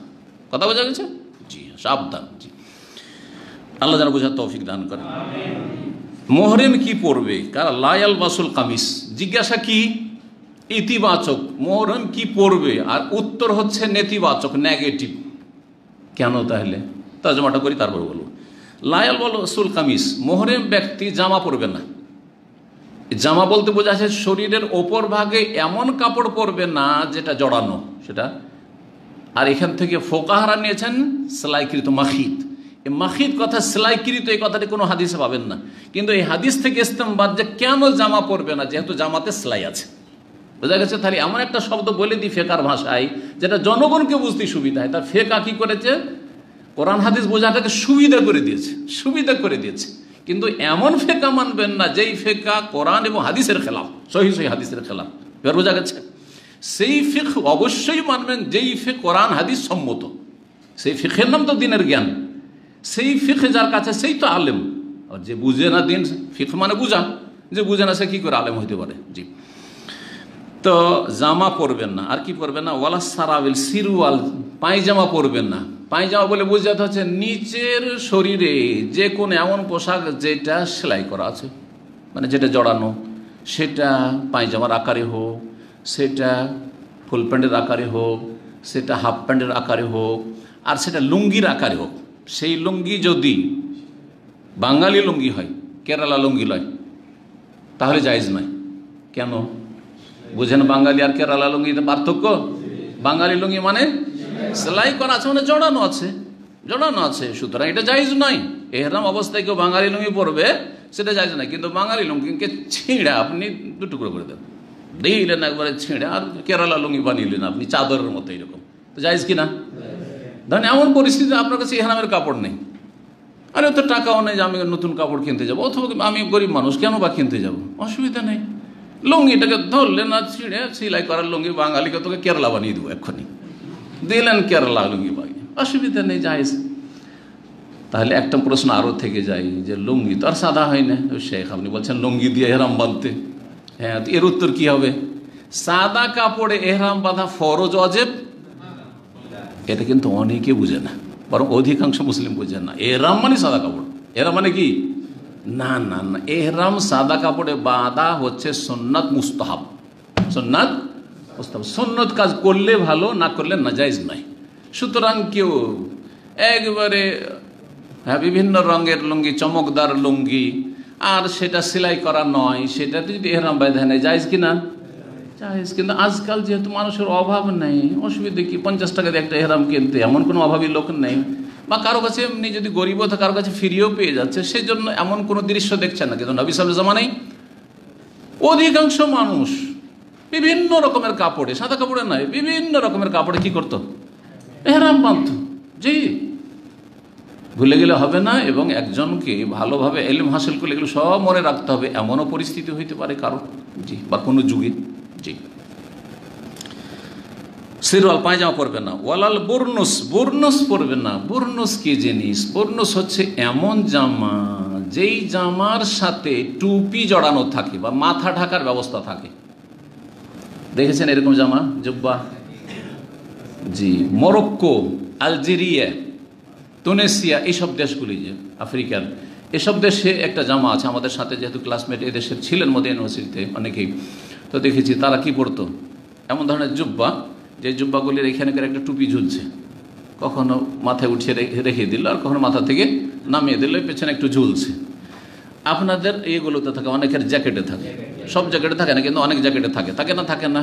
কথা বোঝা গেছে? জি, সাবধান। জি, আল্লাহ যেন বোঝার তৌফিক দান করেন। মুহরিম কি পরবে? কারা লা ইয়ালবাসুল কামিস, জিজ্ঞাসা কি? ইতিবাচক। মুহরিম কি পরবে? আর উত্তর হচ্ছে নেতিবাচক, নেগেটিভ। কেন? তাহলে তর্জমাটা করি, তারপর বলবো। লা ইয়ালবাসুল কামিস, মুহরিম ব্যক্তি জামা পরবে না। জামা বলতে বোঝা যাচ্ছে শরীরের ওপর ভাগে এমন কাপড় পরবে না যেটা জড়ানো, সেটা। আর এখান থেকে ফোকাহারা নিয়েছেন সেলাইকৃত মাখিদ। এই মাখিদ কথা, সেলাইকৃত, এই কথাটি কোনো হাদিসে পাবেন না। কিন্তু এই হাদিস থেকে ইস্তেমবাদ যে কেন জামা পরবে না, যেহেতু জামাতে সেলাই আছে। বোঝা গেছে? তাহলে এমন একটা শব্দ বলে দিই ফেকার ভাষায়, যেটা জনগণকে বুঝতে সুবিধা হয়। তার ফেকা কি করেছে? কোরআন হাদিস বোঝাটাকে সুবিধা করে দিয়েছে, সুবিধা করে দিয়েছে। কিন্তু এমন ফেকা মানবেন না যেই ফেকা কোরআন এবং হাদিসের খেলাফ, সহি সহি হাদিসের খেলাফ। এবার বোঝা গেছে? সেই ফিক অবশ্যই মানবেন যেই ফিক কোরআন হাদিস সম্মত। সেই ফিকের নাম তো দিনের জ্ঞান। সেই ফিক যার কাছে সেই তো আলেম। আর যে বুঝে না দিন, ফিক মানে বুঝা, যে বুঝে না সে কি করে আলেম হইতে পারে? জি। তো জামা পরবেন না। আর কি পরবেন না? ওয়ালা সারাবিল, সিরওয়াল, পায়জামা পরবেন না। পায়জামা বলে বোঝাতে হচ্ছে নিচের শরীরে যে কোনো এমন পোশাক যেটা সেলাই করা আছে, মানে যেটা জড়ানো, সেটা পায়জামার আকারে হোক, সেটা ফুল প্যান্টের আকারে হোক, সেটা হাফ প্যান্টের আকারে হোক, আর সেটা লুঙ্গির আকারে হোক। সেই লুঙ্গি যদি বাঙালি লুঙ্গি হয়, কেরালা লুঙ্গি নয়, তাহলে জায়েজ নয়। কেন? বুঝেন বাঙালি আর কেরালা লুঙ্গিতে পার্থক্য? বাঙালি লুঙ্গি মানে সেলাই করা আছে, মানে জড়ানো আছে, জড়ানো আছে, সুতরাং এটা জায়েজ নয়। এহরাম অবস্থায় কেউ বাঙালি লুঙ্গি পরবে, সেটা জায়েজ নয়। কিন্তু বাঙালি লুঙ্গিকে ছিঁড়ে আপনি দুটুকরো করে দেন, দিলেন একবারে ছিঁড়ে, আর কেরালা লুঙ্গি বানিয়ে আপনি চাদরের মতো, এরকম তো জায়েজ কি না? ধরেন এমন পরিস্থিতি আপনার কাছে এহরামের কাপড় নেই, আরে তো টাকাও নেই যে আমি নতুন কাপড় কিনতে যাবো, অথবা আমি গরিব মানুষ, কেন বা কিনতে যাবো? অসুবিধা নেই, লুঙ্গিটাকে ধরলেন আর ছিঁড়ে সেলাই করার লুঙ্গি, বাঙালিকে তোকে কেরালা বানিয়ে দেবো এক্ষুনি, দিলেন কেরালা লুঙ্গি বাগিয়ে, অসুবিধা নেই, জায়েজ। তাহলে একটা প্রশ্ন আরও থেকে যায় যে লুঙ্গি তো আর সাদা হয় না, শেখ আপনি বলছেন লুঙ্গি দিয়ে এহরাম বাঁধতে, হ্যাঁ, তো এর উত্তর কি হবে? সাদা কাপড়ে এহরাম বাঁধা ফরজ অজেব? এটা কিন্তু অনেকে বুঝে না, বরং অধিকাংশ মুসলিম বুঝে না। এহরাম মানে সাদা কাপড়, এহরাম মানে কি? না না না, এহরাম সাদা কাপড়ে বাঁধা হচ্ছে সুন্নাত মুস্তাহাব, সুন্নাত মুস্তাহাব। সুন্নত কাজ করলে ভালো, না করলে নাজায়েজ নাই। সুতরাং কেউ একবারে বিভিন্ন রঙের লুঙ্গি, চমকদার লুঙ্গি, আর সেটা সেলাই করা নয়, সেটা যদি এহরাম বাঁধা নেয়, জায়েজ কিনা? জায়েজ। কিন্তু আজকাল যেহেতু মানুষের অভাব নেই, অসুবিধা কি? 50 টাকা দিয়ে একটা এহরাম কিনতে এমন কোনো অভাবী লোক নেই, বা কারো কাছে এমনি যদি গরিবও থাকে কারো কাছে ফ্রিও পেয়ে যাচ্ছে, সেই জন্য এমন কোনো দৃশ্য দেখছেন না। কিন্তু নবী সাল্লাল্লাহু আলাইহি জামানায় অধিকাংশ মানুষ বিভিন্ন রকমের কাপড়ে, সাদা কাপড়ে নয়, বিভিন্ন রকমের কাপড়ে কি করত? এহরাম বাঁধত। জি, ভুলে গেলে হবে না। এবং একজনকে ভালোভাবে ইলম হাসিল করলে এগুলো সব মনে রাখতে হবে, এমনও পরিস্থিতি হইতে পারে কারো, জি, বা কোনো যুগে। জি, সিরওয়াল পায়জামা পরবে না। ওয়ালাল বুরনুস, বুরনুস পরবে না। বুরনুস কি জিনিস? বুরনুস হচ্ছে এমন জামা যেই জামার সাথে টুপি জড়ানো থাকে বা মাথা ঢাকার ব্যবস্থা থাকে। দেখেছেন এরকম জামা, জুব্বা? জি, মরক্কো, আলজেরিয়া, তুনেসিয়া, এইসব দেশগুলি, যে আফ্রিকার এসব দেশে একটা জামা আছে। আমাদের সাথে যেহেতু ক্লাসমেট এদেশের ছিলেন মদিনা ইউনিভার্সিটিতে অনেকেই, তো দেখেছি তারা কি পরতো, এমন ধরনের জুব্বা, যে জুব্বাগুলির এখানকার একটা টুপি ঝুলছে, কখনো মাথায় উঠিয়ে রেখে দিল, আর কখনো মাথা থেকে নামিয়ে দিল, পেছনে একটু ঝুলছে। আপনাদের এইগুলোতে থাকে, অনেকের জ্যাকেটে থাকে, সব জ্যাকেটে থাকে না, কিন্তু অনেক জ্যাকেটে থাকে, থাকে না? থাকে না।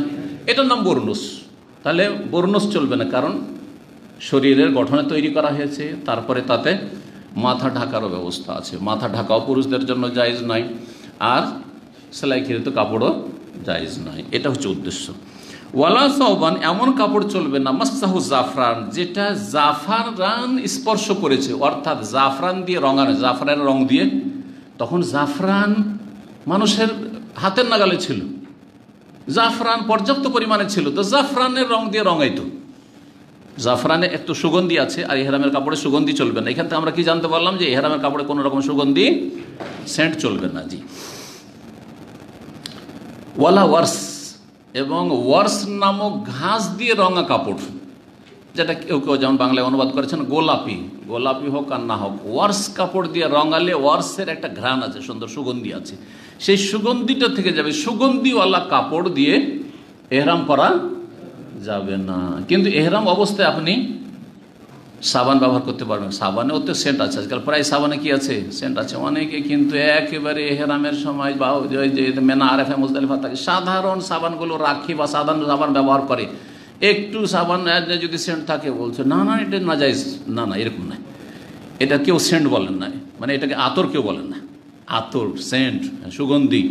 এটার নাম বুরনুস। তাহলে বুরনুস চলবে না, কারণ শরীরের গঠনে তৈরি করা হয়েছে, তারপরে তাতে মাথা ঢাকারও ব্যবস্থা আছে। মাথা ঢাকাও পুরুষদের জন্য জায়েজ নয়, আর সেলাইকৃত কাপড়ও জায়েজ নয়। এটা হচ্ছে উদ্দেশ্য। ওয়ালা সাওবান, এমন কাপড় চলবে না, মাসসাহু জাফরান, যেটা জাফরান স্পর্শ করেছে, অর্থাৎ জাফরান দিয়ে রঙানো, জাফরানের রং দিয়ে। তখন জাফরান মানুষের হাতের নাগালে ছিল, জাফরান পর্যাপ্ত পরিমাণে ছিল, তো জাফরানের রং দিয়ে রঙাইতো। জাফরানে একটু সুগন্ধি আছে, আর ইহরামের কাপড়ে সুগন্ধি চলবে না। এখান থেকে আমরা কি জানতে পারলাম? যে ইহরামের কাপড়ে কোনো রকম সুগন্ধি, সেন্ট চলবে না। জি, ওয়ালা ওয়ার্স, এবং ওয়ার্স নামক ঘাস দিয়ে রঙা কাপড়, যেটা কেউ কেউ যেমন বাংলায় অনুবাদ করেছেন গোলাপি, গোলাপি হোক আর না হোক, ওয়ার্স কাপড় দিয়ে রঙালে ওয়ার্সের একটা ঘ্রাণ আছে, সুন্দর সুগন্ধি আছে, সেই সুগন্ধিটা থেকে যাবে। সুগন্ধিওয়ালা কাপড় দিয়ে এহরাম করা যাবে না। কিন্তু এহরাম অবস্থায় আপনি সাবান ব্যবহার করতে পারবেন। সাবানেও তো সেন্ট আছে, আজকাল প্রায় সাবানে কি আছে? সেন্ট আছে। অনেকে কিন্তু একেবারে এহরামের সময় বা যে মেনা আরেফা মুজদালিফা থাকে, সাধারণ সাবানগুলো রাখে বা সাধারণ সাবান ব্যবহার করে। একটু সাবান যদি সেন্ট থাকে বলছে না না এটা নাজায়েজ, না না এরকম নয়। এটা কেউ সেন্ট বলেন না, মানে এটাকে আতর কেউ বলেন না। আতর, সেন্ট, সুগন্ধি,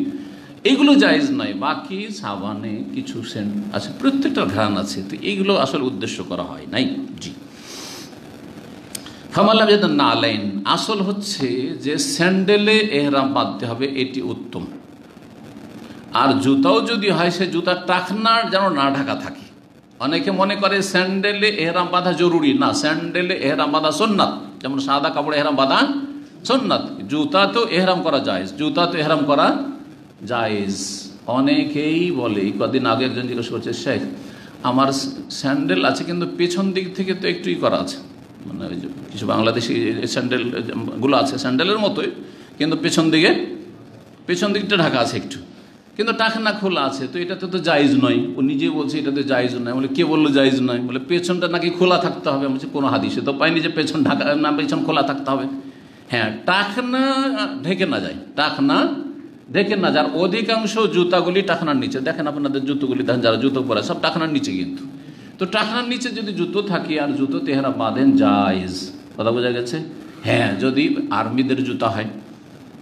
এইগুলো জায়েজ নয়। বাকি সাবানে কিছু সেন্ট আছে, প্রত্যেকটার ঘ্রাণ আছে, তো এইগুলো আসলে উদ্দেশ্য করা হয় নাই। জি, ফামাল্লাম যেটা না আলাইন, আসল হচ্ছে যে স্যান্ডেলে এহরাম বাঁধতে হবে, এটি উত্তম। আর জুতাও যদি হয়, সে জুতার টাকনা যেন না ঢাকা থাকে। অনেকে মনে করে স্যান্ডেলে এহরাম বাঁধা জরুরি, না, স্যান্ডেলে এহরাম বাঁধা সুন্নাত। যেমন সাদা কাপড়ে এহরাম বাঁধা সুন্নাত, জুতাতেও এহরাম করা জায়েজ, জুতাতেও এহরাম করা জায়েজ। অনেকেই বলে, কদিন আগে একজন জিজ্ঞেস করছে, শেখ আমার স্যান্ডেল আছে কিন্তু পেছন দিক থেকে তো একটুই করা আছে, মানে ওই যে কিছু বাংলাদেশি স্যান্ডেলগুলো আছে স্যান্ডেলের মতোই, কিন্তু পেছন দিকটা ঢাকা আছে একটু, কিন্তু টাকনা খোলা আছে, তো এটাতে তো জায়েজ নয়। ও নিজেই বলছে এটাতে জায়েজ নয়। বলে কে বললো জায়েজ নয়? বলে পেছনটা নাকি খোলা থাকতে হবে। বলছে কোনো হাদিসে তো পাইনি যে পেছন ঢাকা না, পেছন খোলা থাকতে হবে। হ্যাঁ, টাকনা ঢেকে না যায়, টাকনা ঢেকে না যায়। অধিকাংশ জুতাগুলি টাকনার নিচে, দেখেন আপনাদের জুতোগুলি দেখেন, যারা জুতো পরে সব টাকনার নিচে, কিন্তু তো টাকনার নিচে যদি জুতো থাকে আর জুতো তেহরা বাঁধেন, জায়েজ। কথা বোঝা গেছে? হ্যাঁ, যদি আর্মিদের জুতা হয়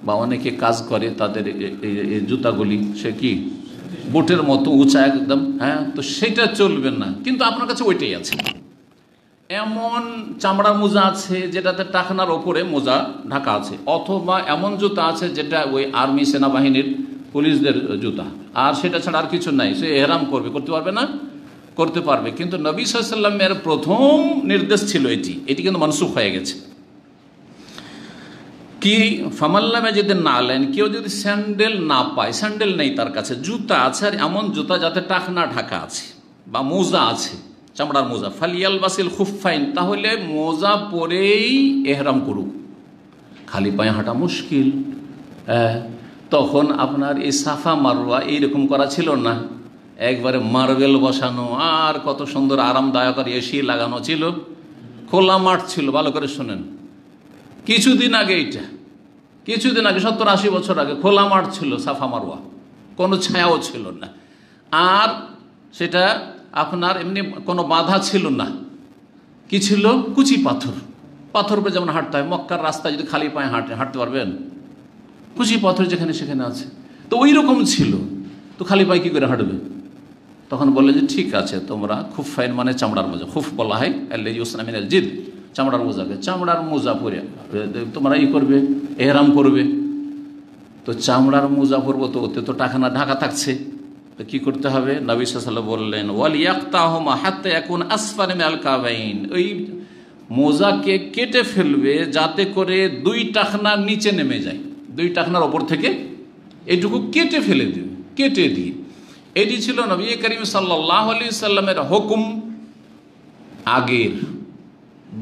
বা অনেকে কাজ করে তাদের এই জুতাগুলি, সে কি বুটের মতো উঁচা একদম, হ্যাঁ, তো সেটা চলবে না। কিন্তু আপনার কাছে ওইটাই আছে। এমন চামড়ার মোজা আছে যেটাতে টাকনার ওপরে মোজা ঢাকা আছে, অথবা এমন জুতা আছে যেটা ওই আর্মি সেনাবাহিনীর পুলিশদের জুতা, আর সেটা ছাড়া আর কিছু নাই, সে এহরাম করতে পারবে না? করতে পারবে। কিন্তু নবী সাল্লাল্লাহু আলাইহি ওয়াসাল্লামের প্রথম নির্দেশ ছিল এটি কিন্তু মানসুখ হয়ে গেছে। কি ফামাল্লামে যদি না আলেন, কেউ যদি স্যান্ডেল না পায়, স্যান্ডেল নেই তার কাছে, জুতা আছে আর এমন জুতা যাতে টাকনা ঢাকা আছে বা মোজা আছে, চামড়ার মোজা, ফালিয়াল বাসিল খুফাইন, তাহলে মোজা পরেই এহরাম করুক। খালি পায়ে হাঁটা মুশকিল। তখন আপনার এই সাফা মারওয়া এইরকম করা ছিল না, একবারে মার্বেল বসানো আর কত সুন্দর আরামদায়ক আর এসি লাগানো ছিল, খোলা মাঠ ছিল। ভালো করে শোনেন, কিছুদিন আগে 70-80 বছর আগে খোলা মাঠ ছিল সাফা মারওয়া, কোনো ছায়াও ছিল না, আর সেটা আপনার এমনি কোনো বাধা ছিল না। কি ছিল? কুচি পাথর, পাথর উপরে যেমন হাঁটতে হয়। মক্কার রাস্তায় যদি খালি পায়ে হাঁটতে পারবেন? কুচি পাথর যেখানে সেখানে আছে, তো ওই রকম ছিল। তো খালি পায়ে কী করে হাঁটবে? তখন বললে যে ঠিক আছে, তোমরা খুফাইন মানে চামড়ার মোজা, খুফ বলা হয় আল্লাযী ইউসনা মিনাল জিদ, চামড়ার মোজাকে, চামড়ার মোজা পরে তোমরা করবে, এহরাম করবে। তো চামড়ার মোজা পরবো, তো ওতে তো টাকানা ঢাকা থাকছে, তো কী করতে হবে? নবী সাল্লাল্লাহু আলাইহি ওয়াসাল্লাম বললেন ওয়াল ইয়াকতাহুমা হাত্তা ইয়াকুন আসফালা মিনাল কাবাইন, ওই মোজাকে কেটে ফেলবে যাতে করে 2 টাকনার নিচে নেমে যায়, 2 টাকনার ওপর থেকে এইটুকু কেটে ফেলে দেবে, কেটে দিয়ে। এটি ছিল নবী করিম সাল্লাল্লাহু আলাইহি সাল্লামের হুকুম, আগের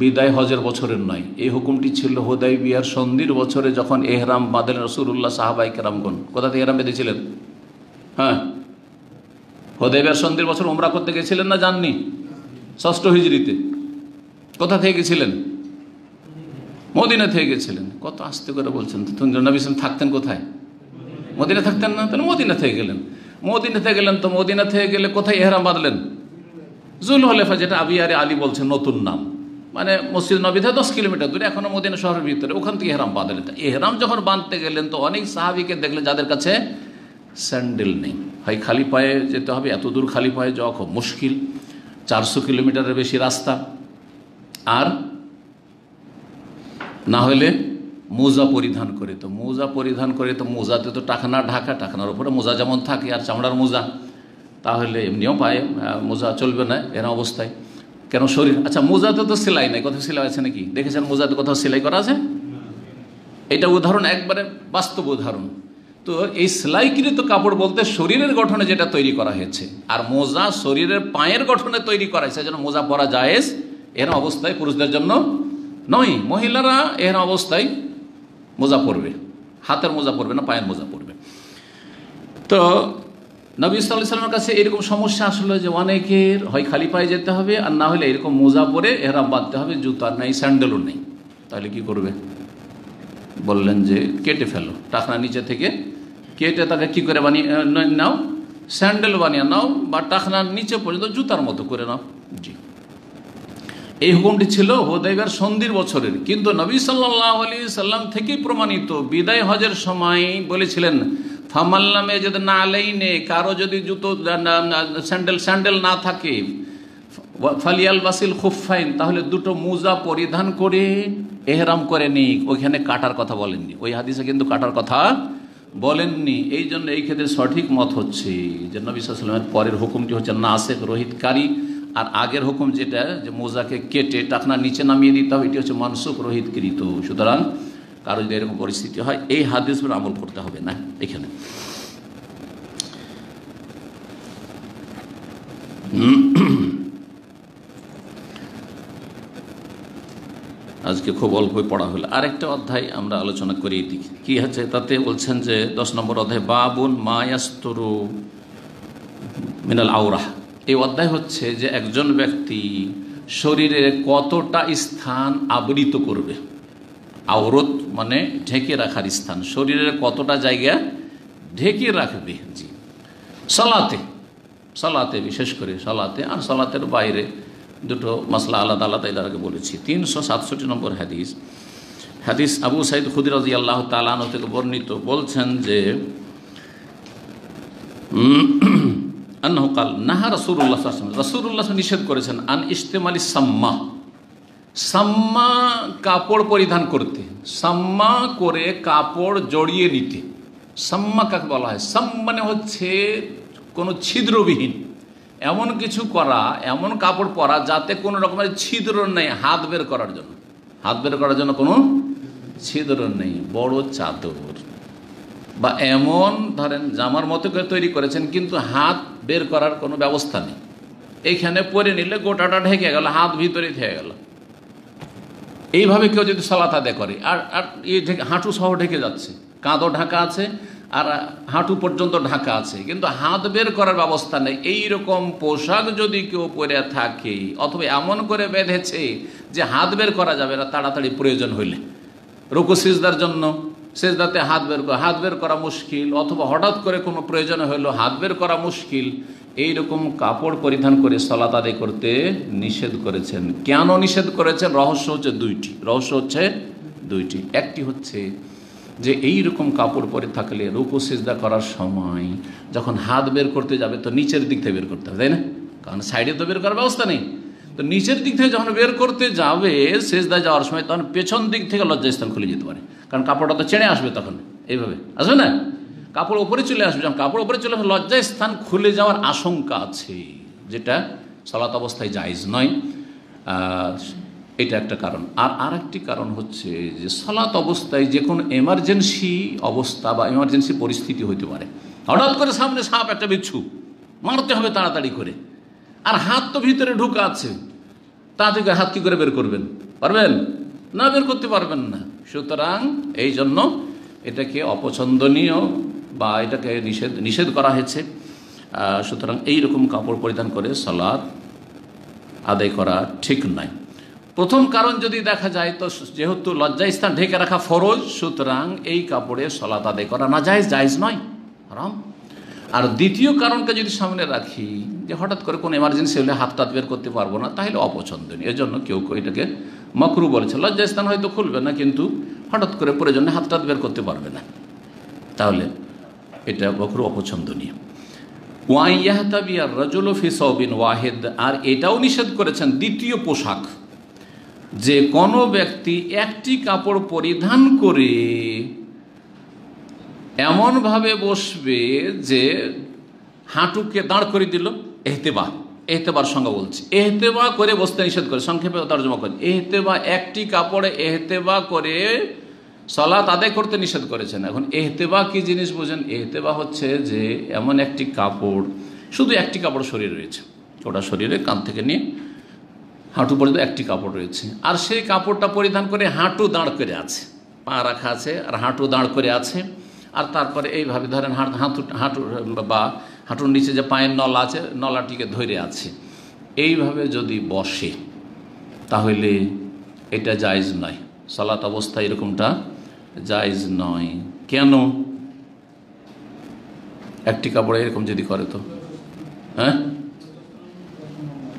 বিদায় হজের বছরের নয়। এই হুকুমটি ছিল হুদায়বিয়ার সন্ধির বছরে, যখন এহরাম বাঁধলেন রাসূলুল্লাহ, সাহাবায়ে কেরামগণ কোথা থেকে এহরাম বেঁধেছিলেন? হ্যাঁ, হুদায়বিয়ার সন্ধির বছর উমরা করতে গেছিলেন না যাননি? 6 হিজরিতে। কোথা থেকে গেছিলেন? মদিনা থেকে গেছিলেন। কত আস্তে করে বলছেন। নবী সাল্লাল্লাহু আলাইহি ওয়াসাল্লাম থাকতেন কোথায়? মদিনা থাকতেন না? তাহলে মদিনা থেকে গেলেন। মদিনা থেকে গেলেন, তো মদিনা থেকে গেলে কোথায় এহরাম বাঁধলেন? জুলহুলাইফা, যেটা আবিয়ারে আলী বলছেন নতুন নাম, মানে মসজিদ নবী থেকে 10 কিলোমিটার দূরে, এখনো মদিনা শহরের ভিতরে, ওখান থেকে এহরাম বাঁধলেন। এহরাম যখন বাঁধতে গেলেন, তো অনেক সাহাবীকে দেখলেন যাদের কাছে স্যান্ডেল নেই। হয় খালি পায়ে যেতে হবে, এত দূর খালি পায়ে যাওয়া খুব মুশকিল, 400 কিলোমিটারের বেশি রাস্তা, আর না হলে মোজা পরিধান করে। তো মোজা পরিধান করে, তো মোজাতে তো টাকনা ঢাকা, টাকনার উপরে মোজা যেমন থাকে, আর চামড়ার মোজা, তাহলে এমনিও পায়ে মোজা চলবে না এরকম অবস্থায়। কেন? শরীর, আচ্ছা মোজাতে তো সেলাই নাই, কোথাও সেলাই আছে নাকি? দেখেছেন মোজাতে কোথাও সেলাই করা আছে? এটা উদাহরণ, একবারে বাস্তব উদাহরণ। তো এই সেলাইকৃত কাপড় বলতে শরীরের গঠনে যেটা তৈরি করা হয়েছে, আর মোজা শরীরের পায়ের গঠনে তৈরি করা হয়েছে, যেন মোজা পরা জায়েজ এরকম অবস্থায় পুরুষদের জন্য নয়। মহিলারা এরকম অবস্থায় মোজা পরবে, হাতের মোজা পরবে না, পায়ের মোজা পরবে। তো নবী সাল্লাল্লাহু আলাইহি ওয়াসাল্লামের কাছে এরকম সমস্যা আসলো যে অনেকের হয় খালি পায়ে যেতে হবে, আর না হলে এরকম মোজা পরে এহরাম বাঁধতে হবে, জুতা নেই, স্যান্ডেলও নেই। তাহলে কি করবে? বললেন যে কেটে ফেলো, টাকনা নিচে থেকে কেটে তাকে কি করে বানিয়ে নাও, স্যান্ডেল বানিয়ে নাও, বা টাকনার নিচে পর্যন্ত জুতার মতো করে নাও। জি, এই হুকুমটি ছিল হুদায়বিয়ার সন্ধির বছরের। কিন্তু নবী সাল্লাল্লাহু আলাইহি সাল্লাম থেকেই প্রমাণিত, বিদায় হজের সময় বলেছিলেন ফামাল্লামে যদি না আলাইনে, কারো যদি জুতো স্যান্ডেল না থাকে, ফালিয়াল বাসিল খুফাইন, তাহলে 2টো মোজা পরিধান করে এহরাম করে নিক। ওইখানে কাটার কথা বলেননি, ওই হাদিসে কিন্তু কাটার কথা বলেননি। এই জন্য এই ক্ষেত্রে সঠিক মত হচ্ছে যে নবী সাল্লাল্লাহু আলাইহি ওয়াসাল্লামের পরের হুকুমটি হচ্ছে নাসেখ, রহিতকারী, আর আগের হুকুম যেটা যে মোজাকে কেটে টাকনা নিচে নামিয়ে দিতে হবে, এটি হচ্ছে মানসুখ, রহিতকৃত। সুতরাং কারো যদি এরকম পরিস্থিতি হয়, এই হাদিস উপর আমল করতে হবে না। এখানে আজকে খুব অল্পই পড়া হলো। আরেকটা অধ্যায় আমরা আলোচনা করি, কি হচ্ছে তাতে বলছেন যে 10 নম্বর অধ্যায়, বাবুন মা ইয়াসতুরু মিনাল আওরাহ। এই অধ্যায় হচ্ছে যে একজন ব্যক্তি শরীরে কতটা স্থান আবৃত করবে। আওরত মানে ঢেকে রাখার স্থান, শরীরের কতটা জায়গা ঢেকে রাখবে। জি, সালাতে বিশেষ করে সালাতে, আর সালাতের বাইরে দুটো মাসলা আলাদা আলাদা এর আগে বলেছি। 367 নম্বর হাদিস আবু সাঈদ খুদরি রাদিয়াল্লাহু তাআলা আনহু থেকে বর্ণিত, বলছেন যে আন্নাহু কাল নাহা রাসূলুল্লাহ সাল্লাল্লাহু আলাইহি ওয়াসাল্লাম, রাসূলুল্লাহ নিষেধ করেছেন আন ইস্তেমালি সাম্মা কাপড় পরিধান করতে, সাম্মা করে কাপড় জড়িয়ে নিতে। সাম্মা কাকে বলা হয়? সাম মানে হচ্ছে কোনো ছিদ্রবিহীন, এমন কিছু করা, এমন কাপড় পরা যাতে কোনো রকমের ছিদ্র নেই হাত বের করার জন্য, হাত বের করার জন্য কোনো ছিদ্র নেই, বড় চাদর বা এমন ধরেন জামার মতো করে তৈরি করেছেন কিন্তু হাত বের করার কোনো ব্যবস্থা নেই, এইখানে পরে নিলে গোটাটা ঢেকে গেল, হাত ভিতরে থেকে গেল, এইভাবে কেউ যদি সালাত আদায় করে আর আর এই হাঁটু সহ ঢেকে যাচ্ছে, কাঁধও ঢাকা আছে আর হাঁটু পর্যন্ত ঢাকা আছে কিন্তু হাত বের করার ব্যবস্থা নেই, এই রকম পোশাক যদি কেউ পরে থাকে অথবা এমন করে বেঁধেছে যে হাত বের করা যাবে না তাড়াতাড়ি প্রয়োজন হইলে, রুকু সিজদার জন্য সিজদাতে হাত বের করা মুশকিল, অথবা হঠাৎ করে কোনো প্রয়োজন হইলো হাত বের করা মুশকিল, এই রকম কাপড় পরিধান করে সালাত আদায় করতে নিষেধ করেছেন। কেন নিষেধ করেছেন? রহস্য হচ্ছে দুইটি। একটি হচ্ছে যে এই রকম কাপড় পরে থাকলে রুকু সিজদা করার সময় যখন হাত বের করতে যাবে তো নিচের দিক থেকে বের করতে হবে, তাই না? কারণ সাইডে তো বের করার ব্যবস্থা নেই, তো নিচের দিক থেকে যখন বের করতে যাবে সিজদা যাওয়ার সময় তখন পেছন দিক থেকে লজ্জাস্থান খুলে যেতে পারে, কারণ কাপড়টা তো ছেড়ে আসবে, তখন এইভাবে আসবে না, কাপড় উপরে চলে আসবে, যখন কাপড় উপরে চলে আসবে লজ্জাস্থান খুলে যাওয়ার আশঙ্কা আছে, যেটা সালাত অবস্থায় জায়েজ নয়। এটা একটা কারণ। আর আরেকটি কারণ হচ্ছে যে সালাত অবস্থায় যে কোনো এমার্জেন্সি অবস্থা বা এমার্জেন্সি পরিস্থিতি হইতে পারে, হঠাৎ করে সামনে সাপ একটা বিচ্ছু, মারতে হবে তাড়াতাড়ি করে, আর হাত তো ভিতরে ঢুকা আছে, তা থেকে হাত কি করে বের করবেন? পারবেন না, বের করতে পারবেন না। সুতরাং এই জন্য এটাকে অপছন্দনীয় বা এটাকে নিষেধ করা হয়েছে। সুতরাং এইরকম কাপড় পরিধান করে সালাত আদায় করা ঠিক নয়। প্রথম কারণ যদি দেখা যায় তো যেহেতু লজ্জাস্থান ঢেকে রাখা ফরজ, সুতরাং এই কাপড়ে সালাত আদায় করা না জায়েজ নয়, হারাম। আর দ্বিতীয় কারণকে যদি সামনে রাখি যে হঠাৎ করে কোনো এমার্জেন্সি হলে হাত টাত বের করতে পারবো না, তাহলে অপছন্দনীয়, এজন্য কেউ এটাকে মাকরু বলেছে। লজ্জাস্থান হয়তো খুলবে না কিন্তু হঠাৎ করে প্রয়োজনে হাত টাত বের করতে পারবে না, তাহলে এটা মাকরু, অপছন্দনীয়। ওয়াইয়াহতাবিয়ার রাজুলু ফি সাওবিন ওয়াহিদ, আর এটাও নিষেধ করেছেন দ্বিতীয় পোশাক, যে কোনো ব্যক্তি একটি কাপড় পরিধান করে এমনভাবে বসবে যে হাঁটুকে দাঁড় করে দিল, এহতেবার সঙ্গে বলছি, এহতেবা করে বসতে নিষেধ করে, সংক্ষেপে তর্জমা করে, এহতেবা একটি কাপড়ে এহতেবা করে সালাত আদায় করতে নিষেধ করেছেন। এখন এহতেবা কি জিনিস বোঝেন? এহতেবা হচ্ছে যে এমন একটি কাপড়, শুধু একটি কাপড় শরীর রয়েছে, ওটা শরীরে কাঁধ থেকে নিয়ে হাঁটু পর্যন্ত একটি কাপড় রয়েছে, আর সেই কাপড়টা পরিধান করে হাঁটু দাঁড় করে আছে, পা রাখা আছে আর হাঁটু দাঁড় করে আছে, আর তারপরে এইভাবে ধরেন হাঁটুর নিচে যে পায়ের নলা আছে নলাটিকে ধরে আছে, এইভাবে যদি বসে তাহলে এটা জায়েজ নয়, সালাত অবস্থায় এরকমটা জায়েজ নয়। কেন? একটি কাপড়ে এরকম যদি করে তো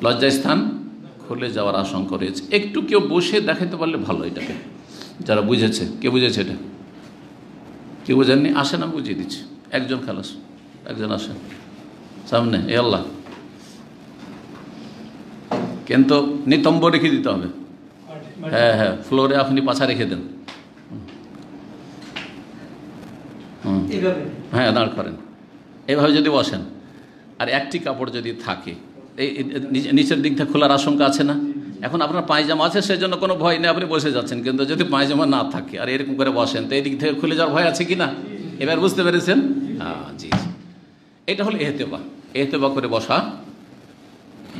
লজ্জাস্থান খুলে যাওয়ার আশঙ্কা রয়েছে। একটু কেউ বসে দেখাতে পারলে ভালো এটাকে, যারা বুঝেছে। কে বুঝেছে এটা? কেউ বোঝেননি? আসেন, আমি বুঝিয়ে দিচ্ছি। একজন খালাস, একজন আসেন সামনে, এ আল্লাহ, কিন্তু নিতম্ব রেখে দিতে হবে। হ্যাঁ, ফ্লোরে আপনি পাছা রেখে দেন, হ্যাঁ দাঁড় করেন, এইভাবে যদি বসেন, আর একটি কাপড় যদি থাকে, এই নিচের দিক থেকে খোলার আশঙ্কা আছে না? এখন আপনার পায়জামা আছে সেজন্য কোনো ভয় নেই, আপনি বসে যাচ্ছেন, কিন্তু যদি পায়জামা না থাকে আর এরকম করে বসেন তো এই দিক থেকে খুলে যাওয়ার ভয় আছে কি না? এবার বুঝতে পেরেছেন? হ্যাঁ, জি, এটা হলো এহতেবা করে বসা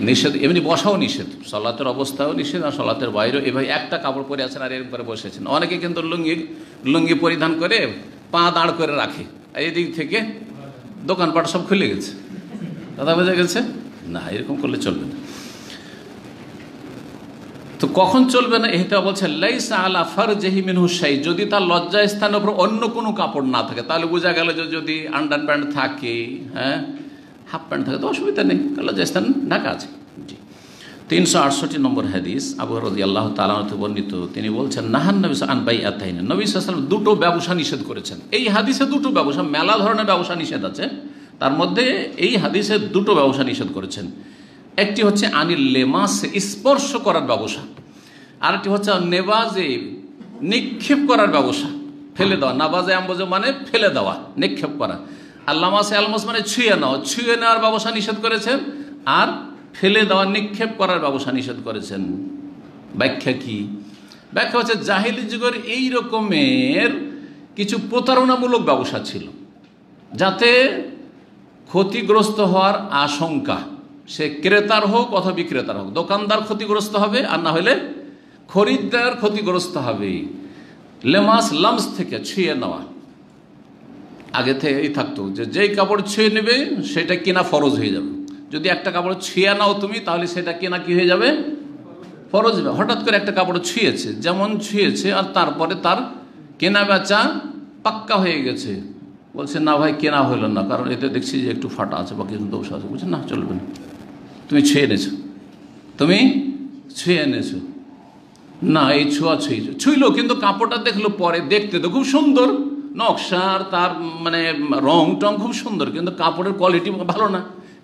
নিষেধ। এমনি বসাও নিষেধ, সালাতের অবস্থাও নিষেধ, আর সালাতের বাইরেও। এভাবে একটা কাপড় পরে আছেন আর এরকম করে বসেছেন। অনেকে কিন্তু লুঙ্গি পরিধান করে পা দাঁড় করে রাখে, আর এই দিক থেকে দোকানপাট সব খুলে গেছে, কথা বোঝা গেছে না? এরকম করলে চলবে না। তো কখন চলবে না? এহতেবা বলছে লাইসা আলা ফারজিহি মিনহু শাই, যদি তার লজ্জা স্থানের উপর অন্য কোনো কাপড় না থাকে, তাহলে বোঝা গেল যে যদি আন্ডার প্যান্ট থাকে, হাফ প্যান্ট থাকে তো অসুবিধা নেই, লজ্জা স্থান ঢাকা আছে। জি, 368 নম্বর হাদিস, আবু হুরায়রা রাদিয়াল্লাহু তাআলা আনহু বর্ণিত, তিনি বলছেন নাহান নবী আন বাইআতাইন, নবী সাল্লাল্লাহু আলাইহি ওয়াসাল্লাম দুটো ব্যবসা নিষেধ করেছেন। এই হাদিসে দুটো ব্যবসা, মেলা ধরনের ব্যবসা নিষেধ আছে, তার মধ্যে এই হাদিসে দুটো ব্যবসা নিষেধ করেছেন। একটি হচ্ছে আনিল লেমাস, স্পর্শ করার ব্যবসা, আরেকটি হচ্ছে নেবাজে, নিক্ষেপ করার ব্যবসা, ফেলে দেওয়া। নাবাজে আম্বাজে মানে ফেলে দেওয়া, নিক্ষেপ করা। আর লামাসে আলমাস মানে ছুঁয়ে নেওয়ার ব্যবসা নিষেধ করেছেন। আর ফেলে দেওয়া নিক্ষেপ করার ব্যবসা নিষেধ করেছেন। ব্যাখ্যা কি? ব্যাখ্যা হচ্ছে জাহিলি যুগের এই রকমের কিছু প্রতারণামূলক ব্যবসা ছিল, যাতে ক্ষতিগ্রস্ত হওয়ার আশঙ্কা, সে ক্রেতার হোক অথবা বিক্রেতার হোক, দোকানদার ক্ষতিগ্রস্ত হবে আর না হলে খরিদ্দার ক্ষতিগ্রস্ত হবে। লেমাস লামস থেকে ছুঁয়ে নেওয়া আগে থেকেই থাকতো, যে যেই কাপড় ছুঁয়ে নেবে সেটা কেনা ফরজ হয়ে যাবে। যদি একটা কাপড় ছুঁয়ে নাও তুমি, তাহলে সেটা কেনা কি হয়ে যাবে? ফরজ হবে। হঠাৎ করে একটা কাপড় ছুঁয়েছে, যেমন ছুঁয়েছে আর তারপরে তার কেনা বেচা পাক্কা হয়ে গেছে, বলছে না ভাই কেনা হইল না, কারণ এতে দেখছি যে একটু ফাটা আছে বা কিছু দোষ আছে। বলছে না চলবে না, তুমি ছুঁয়ে এনেছো, তুমি ছুঁয়ে এনেছো। না এই ছুঁইলো, কিন্তু কাপড়টা দেখলো পরে, দেখতে তো খুব সুন্দর, নকশার তার মানে রং টং খুব সুন্দর, কিন্তু কাপড়ের কোয়ালিটি ভালো না,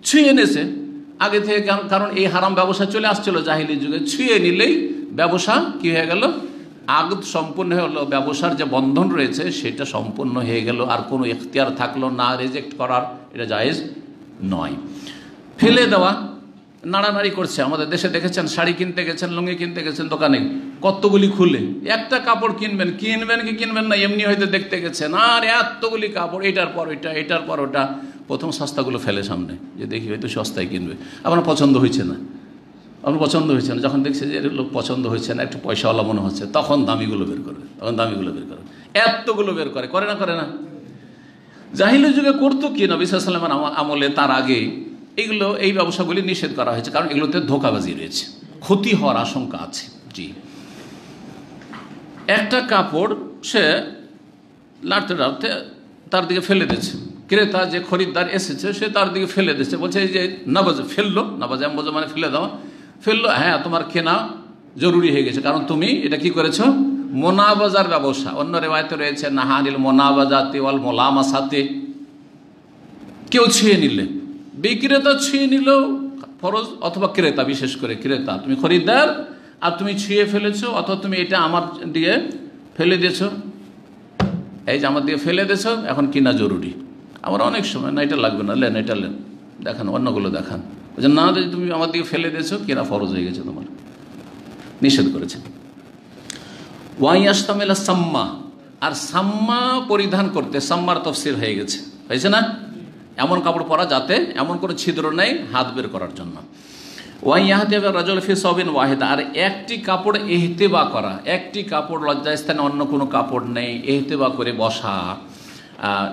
ছুঁয়ে এনেছে আগে থেকে। কারণ এই হারাম ব্যবসা চলে আসছিল জাহিলি যুগে, ছুঁয়ে নিলেই ব্যবসা কি হয়ে গেল? আগদ সম্পূর্ণ হয়ে গেল, ব্যবসার যে বন্ধন রয়েছে সেটা সম্পূর্ণ হয়ে গেল, আর কোনো এখতিয়ার থাকলো না রিজেক্ট করার, এটা জায়েজ নয়। ফেলে দেওয়া, নাড়ানাড়ি করছে। আমাদের দেশে দেখেছেন, শাড়ি কিনতে গেছেন, লুঙ্গি কিনতে গেছেন দোকানে, কতগুলি খুলে, একটা কাপড় কিনবেন কি কিনবেন না এমনি হয়তো দেখতে গেছেন, আর এতগুলি কাপড়, এটার পর ওইটা, এটার পর ওটা। প্রথম সস্তাগুলো ফেলে সামনে, যে দেখি হয়তো সস্তায় কিনবে, আপনার পছন্দ হয়েছে না, আপনার পছন্দ হয়েছে না। যখন দেখছে যে লোক পছন্দ হয়েছে না, একটু পয়সাওয়ালা মনে হচ্ছে, তখন দামিগুলো বের করবে, এতগুলো বের করে না, করে না? জাহিলি যুগে করতো কি? নবী সাল্লাল্লাহু আলাইহি ওয়াসাল্লামের আমলে, তার আগে এই ব্যবসাগুলি নিষেধ করা হয়েছে, কারণ এগুলোতে ধোঁকাবাজি রয়েছে, ক্ষতি হওয়ার আশঙ্কা আছে। জি, একটা কাপড় সে লাড়তে লাড়তে তার দিকে ফেলে দিয়েছে, ক্রেতা যে খরিদ্দার এসেছে সে তার দিকে ফেলে দিচ্ছে, বলছে এই যে নাবাজে ফেললো, নাবাজে আমবাজে মানে ফেলে দেওয়া, ফেললো, হ্যাঁ তোমার কেনা জরুরি হয়ে গেছে, কারণ তুমি এটা কি করেছো? মোনাবাজার ব্যবসা। অন্য রেওয়ায়েতে রয়েছে নাহানিল মোনাবাজাতে ওয়াল মোলামাসাতে, কেউ ছুঁয়ে নিলে, বিক্রেতা ছুঁয়ে নিল ফরজ, অথবা ক্রেতা, বিশেষ করে ক্রেতা, তুমি খরিদ্দার আর তুমি ছুঁয়ে ফেলেছো, অথবা তুমি এটা আমার দিয়ে ফেলে দিয়েছো, এই যে আমার দিয়ে ফেলে দিয়েছো, এখন কিনা জরুরি। আমার অনেক সময় না এটা লাগবে না, লেন এটা লেন, দেখান অন্যগুলো দেখান, বলছে না তুমি আমার দিকে ফেলে দিয়েছো, কেনা ফরজ হয়ে গেছে, তোমার নিষেধ করেছে। ওয়াইয়াস্তামেলা সাম্মা, আর সাম্মা পরিধান করতে, সাম্মার তফসির হয়ে গেছে, হয়েছে না? এমন কাপড় পরা যাতে এমন কোনো ছিদ্র নেই হাত বের করার জন্য। ওয়াইয়াহতিবা রাজুল ফি সাবিন ওয়াহিদা, আর একটি কাপড় ইহতিবা করা, একটি কাপড় লজ্জাস্থানে অন্য কোনো কাপড় নেই, ইহতিবা করে বসা,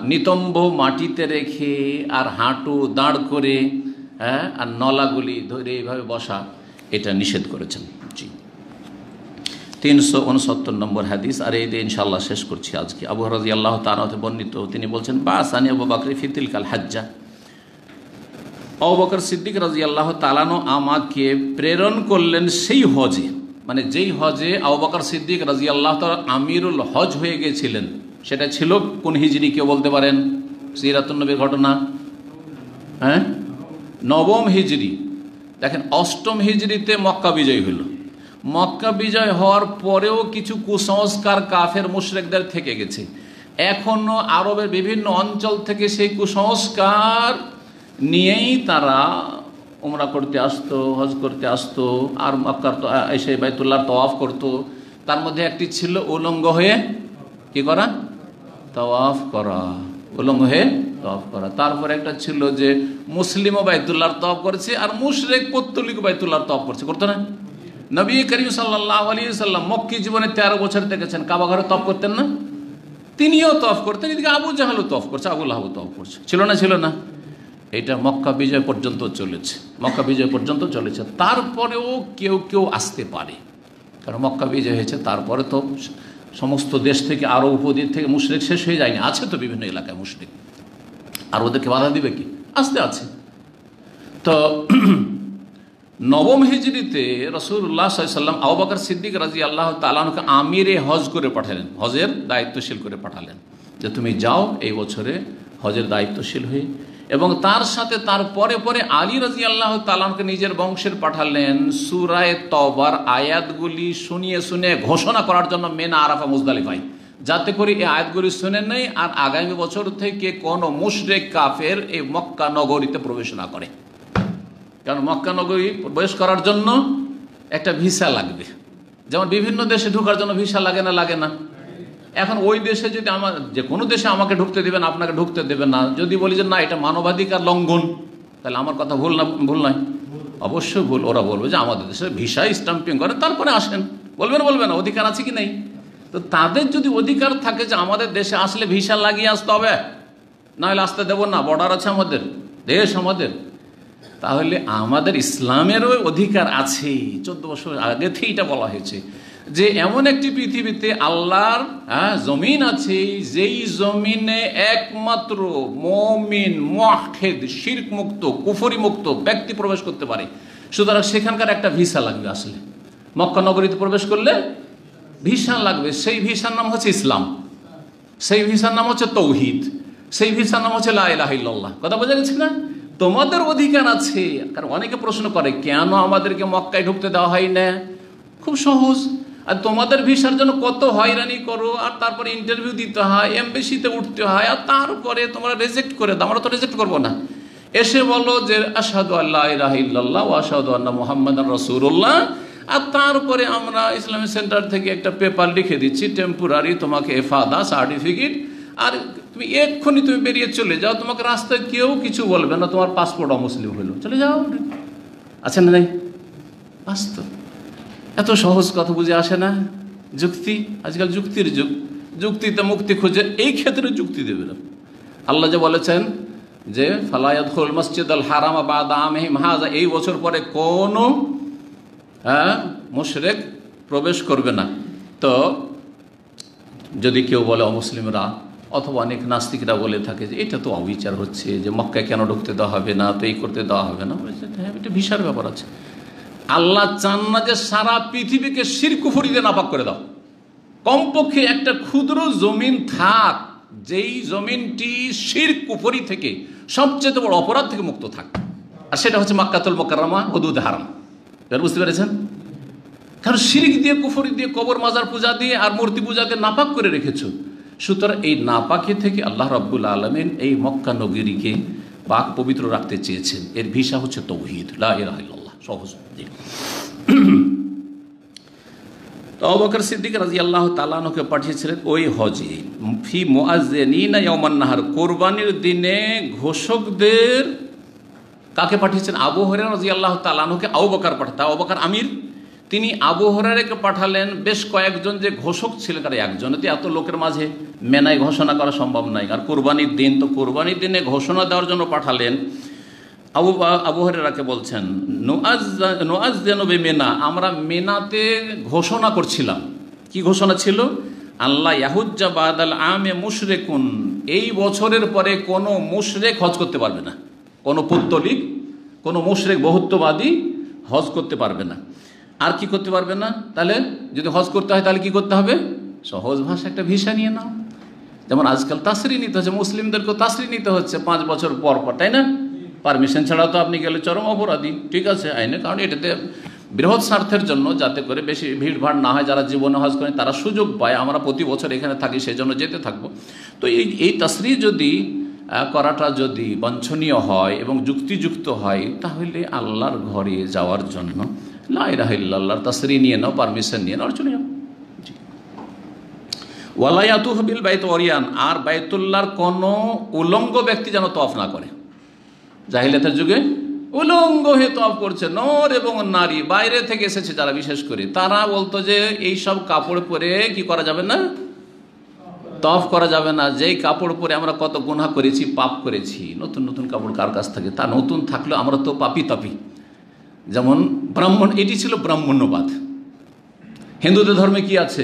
নিতম্ব মাটিতে রেখে আর হাঁটু দাঁড় করে, হ্যাঁ, আর নলাগুলি ধরে এইভাবে বসা, এটা নিষেধ করেছেন। জি, 369 নম্বর হাদিস, আর এই দিয়ে ইনশাআল্লাহ শেষ করছি আজকে। আবু হুরায়রা রাদিয়াল্লাহু তাআলা হতে বর্ণিত, তিনি বলছেন বাসানি আবু বকর ফি তিলকাল হাজ্জা, আবু বকর সিদ্দিক রাদিয়াল্লাহু তাআলা আমাকে প্রেরণ করলেন সেই হজে, মানে যেই হজে আবু বকর সিদ্দিক রাদিয়াল্লাহু তাআলা আমিরুল হজ হয়ে গিয়েছিলেন, সেটা ছিল কোন হিজরি কেউ বলতে পারেন? সিরাতুন নবীর ঘটনা, হ্যাঁ, 9ম হিজরি। দেখেন 8ম হিজরিতে মক্কা বিজয় হলো, মক্কা বিজয় হওয়ার পরেও কিছু কুসংস্কার কাফের মুশরিকদের থেকে গেছে, এখনও আরবের বিভিন্ন অঞ্চল থেকে সেই কুসংস্কার নিয়েই তারা উমরা করতে আসতো, হজ করতে আসতো, আর মক্কার এসে বাইতুল্লাহর তওয়াফ করতো। তার মধ্যে একটি ছিল উলঙ্গ হয়ে কি করা? তওয়াফ করা, উলঙ্গ হয়ে তওয়াফ করা। তারপরে একটা ছিল যে মুসলিমও বাইতুল্লাহর তওয়াফ করেছে আর মুশরিক পৌত্তলিক বাইতুল্লাহর তওয়াফ করছে, করতো না? নবী করিম সাল্লাল্লাহু আলাইহি ওয়াসাল্লাম মক্কি জীবনে 13 বছর দেখেছেন কাবা ঘরে তওয়াফ করতেন না? তিনিও তওয়াফ করতেন, এদিকে আবু জাহালও তওয়াফ করছে, আবু লাহাবও তওয়াফ করছে, ছিল না? ছিল না? এটা মক্কা বিজয় পর্যন্ত চলেছে, মক্কা বিজয় পর্যন্ত চলেছে। তারপরেও কেউ কেউ আসতে পারে, কারণ মক্কা বিজয় হয়েছে, তারপরে তো সমস্ত দেশ থেকে আরও উপদ্বীপ থেকে মুশরিক শেষ হয়ে যায়নি, আছে তো বিভিন্ন এলাকায় মুশরিক, আর ওদেরকে বাধা দিবে কি? আসতে আছে। তো 9ম হিজরিতে রাসূলুল্লাহ সাল্লাল্লাহু আলাইহি ওয়াসাল্লাম আবু বকর সিদ্দিক রাদিয়াল্লাহু তাআলা আনহুকে আমিরে হজ করে পাঠালেন, হজের দায়িত্বশীল করে পাঠালেন, যে তুমি যাও এই বছরে হজের দায়িত্বশীল হয়ে। এবং তার সাথে তার পরে পরে আলী রাদিয়াল্লাহু তাআলা আনহুকে নিজের বংশের পাঠালেন সূরা তওবার আয়াতগুলি শুনিয়ে শুনে ঘোষণা করার জন্য মিনা আরাফা মুজদালিফায়, যাতে করে এই আয়াতগুলি শুনে নেই আর আগামী বছর থেকে কোনো মুশরিক কাফের এই মক্কা নগরীতে প্রবেশ না করে। কারণ মক্কা নগরী প্রবেশ করার জন্য একটা ভিসা লাগবে। যেমন বিভিন্ন দেশে ঢোকার জন্য ভিসা লাগে না, লাগে না? এখন ওই দেশে যদি যে কোনো দেশে আমাকে ঢুকতে দেবেন, আপনাকে ঢুকতে দেবেন না, যদি বলি যে না এটা মানবাধিকার লঙ্ঘন, তাহলে আমার কথা ভুল না? ভুল নয়? অবশ্যই ভুল। ওরা বলবে যে আমাদের দেশে ভিসা স্টাম্পিং করে তারপরে আসেন, বলবে না অধিকার আছে কি নেই? তো তাদের যদি অধিকার থাকে যে আমাদের দেশে আসলে ভিসা লাগিয়ে আসতে হবে, না হলে আসতে দেবো না, বর্ডার আছে আমাদের দেশ আমাদের, তাহলে আমাদের ইসলামেরও অধিকার আছে। 14 বছর আগে থেকে এটা বলা হয়েছে যে এমন একটি পৃথিবীতে আল্লাহর জমিন আছে, যেই জমিনে একমাত্র মুমিন, মুওয়াহহিদ, শিরক মুক্ত, কুফরি মুক্ত ব্যক্তি প্রবেশ করতে পারে। সুতরাং সেখানকার একটা ভিসা লাগবে। আসলে মক্কা নগরীতে প্রবেশ করলে ভিসা লাগবে। সেই ভিসার নাম হচ্ছে ইসলাম, সেই ভিসার নাম হচ্ছে তৌহিদ, সেই ভিসার নাম হচ্ছে লা ইলাহা ইল্লাল্লাহ। কথা বোঝা গেছে না? তোমাদের অধিকার আছে। কারণ অনেকে প্রশ্ন করে কেন আমাদেরকে মক্কায় ঢুকতে দেওয়া হয় না? খুব সহজ। আর তোমাদের ভিসার জন্য কত হয়রানি করো, আর তারপরে ইন্টারভিউ দিতে হয়, এমবেসিতে উঠতে হয়, আর তারপরে তোমরা রিজেক্ট করে দাও। আমরা তো রিজেক্ট করবো না। এসে বলো যে আশহাদু আল্লা ইলাহা ইল্লাল্লাহ ওয়া আশহাদু আন্না মুহাম্মাদান রাসূলুল্লাহ, আর তারপরে আমরা ইসলামিক সেন্টার থেকে একটা পেপার লিখে দিচ্ছি টেম্পোরারি তোমাকে এফাদা সার্টিফিকেট, আর তুমি এক্ষুনি তুমি বেরিয়ে চলে যাও, তোমাকে রাস্তায় কেউ কিছু বলবে না, তোমার পাসপোর্ট অমুসলিম হলো, চলে যাও। আছে না নাই? বাস্তব। এত সহজ কথা বুঝে আসে না? যুক্তি, আজকাল যুক্তির যুগ, যুক্তিতে মুক্তি খুঁজে এই ক্ষেত্রে যুক্তি দেবে না। আল্লাহ যে বলেছেন যে ফালা ইয়াদখুল মাসজিদাল হারাম বাদা আমিহিম হাযা, এই বছর পরে কোনো মুশরিক প্রবেশ করবে না। তো যদি কেউ বলে অমুসলিমরা অথবা অনেক নাস্তিকরা বলে থাকে যে এটা তো অবিচার হচ্ছে, যে মক্কায় কেন ঢুকতে দেওয়া হবে না, তো এই করতে দেওয়া হবে না, হ্যাঁ এটা ভিসার ব্যাপার আছে। আল্লাহ চান না যে সারা পৃথিবীকে শিরক কুফরি দিয়ে নাপাক করে দাও। কমপক্ষে একটা ক্ষুদ্র জমিন থাক, যেই জমিনটি শিরক কুফরি থেকে সবচেয়ে বড় অপরাধ থেকে মুক্ত থাক, আর সেটা হচ্ছে মক্কাতুল মুকাররমা, হুদুদ হারাম। এবার বুঝতে পেরেছেন? কারণ শিরক দিয়ে, কুফরি দিয়ে, কবর মাজার পূজা দিয়ে আর মূর্তি পূজা দিয়ে নাপাক করে রেখেছো। সুতরাং এই নাপাকি থেকে আল্লাহ রাব্বুল আলামিন এই মক্কা নগরীকে পাক পবিত্র রাখতে চেয়েছেন। এর ভিসা হচ্ছে তৌহিদ, লা ইলাহা ইল্লাল্লাহ। সহজ। তো আবু বকর সিদ্দিক রাদিয়াল্লাহু তাআলা আনহুকে পাঠিয়েছিলেন ওই হজে, ফি মুআজ্জিনিনা ইয়াওমান নাহার, কোরবানির দিনে ঘোষকদের। কাকে পাঠিয়েছেন? আবু হুরায়রা রাদিয়াল্লাহু তাআলা আনহুকে আবু বকর পাঠাতে, আবু বকর আমির, তিনি আবু হুরায়রাকে পাঠালেন। বেশ কয়েকজন যে ঘোষক ছিলেন, কারণ একজনেতে এত লোকের মাঝে মেনায় ঘোষণা করা সম্ভব নয়, আর কোরবানির দিন, তো কোরবানির দিনে ঘোষণা দেওয়ার জন্য পাঠালেন। আবু হুরায়রাকে বলছেন নুআজ্জিনু বিমিনা, আমরা মিনাতে ঘোষণা করছিলাম। কি ঘোষণা ছিল? আল্লাহ ইয়াহুজ্জা বাদাল আমে মুশরিকুন, এই বছরের পরে কোনো মুশরিক হজ করতে পারবে না, কোনো পৌত্তলিক, কোনো মুশরিক বহুত্ববাদী হজ করতে পারবে না। আর কি করতে পারবে না? তাহলে যদি হজ করতে হয় তাহলে কি করতে হবে? সহজ ভাষা একটা ভিসা নিয়ে নাও। যেমন আজকাল তাসরি নিতে হচ্ছে, মুসলিমদেরকেও তাসরি নিতে হচ্ছে 5 বছর পর পর, তাই না? পারমিশন ছাড়া তো আপনি গেলে চরম অপরাধী, ঠিক আছে আইনে। কারণ এটাতে বৃহৎ স্বার্থের জন্য, যাতে করে বেশি ভিড়ভাড় না হয়, যারা জীবনে হজ করেন তারা সুযোগ পায়। আমরা প্রতি বছর এখানে থাকি, সেই জন্য যেতে থাকবো। তো এই তাসরি যদি করাটা যদি বাঞ্ছনীয় হয় এবং যুক্তিযুক্ত হয়, তাহলে আল্লাহর ঘরে যাওয়ার জন্য লা ইলাহা ইল্লাল্লাহর তাসরি নিয়ে নাও, পারমিশন নিয়ে নাও, চলে যাও। ওয়ালা ইয়াতুফু বিল বাইত ওরিয়ান, আর বাইতুল্লাহর কোনো উলঙ্গ ব্যক্তি যেন তওয়াফ না করে। জাহিলিয়াতের যুগে উলঙ্গ হয়ে তওয়াফ করছে নর এবং নারী, বাইরে থেকে এসেছে যারা, বিশেষ করে তারা বলতো যে এই সব কাপড় পরে কি করা যাবে না, তওয়াফ করা যাবে না। যেই কাপড় পরে আমরা কত গুনাহ করেছি, পাপ করেছি। নতুন নতুন কাপড় কার কাছ থাকে? তা নতুন থাকলেও আমরা তো পাপি তাপি। যেমন ব্রাহ্মণ, এটি ছিল ব্রাহ্মণ্যবাদ। হিন্দুদের ধর্মে কি আছে?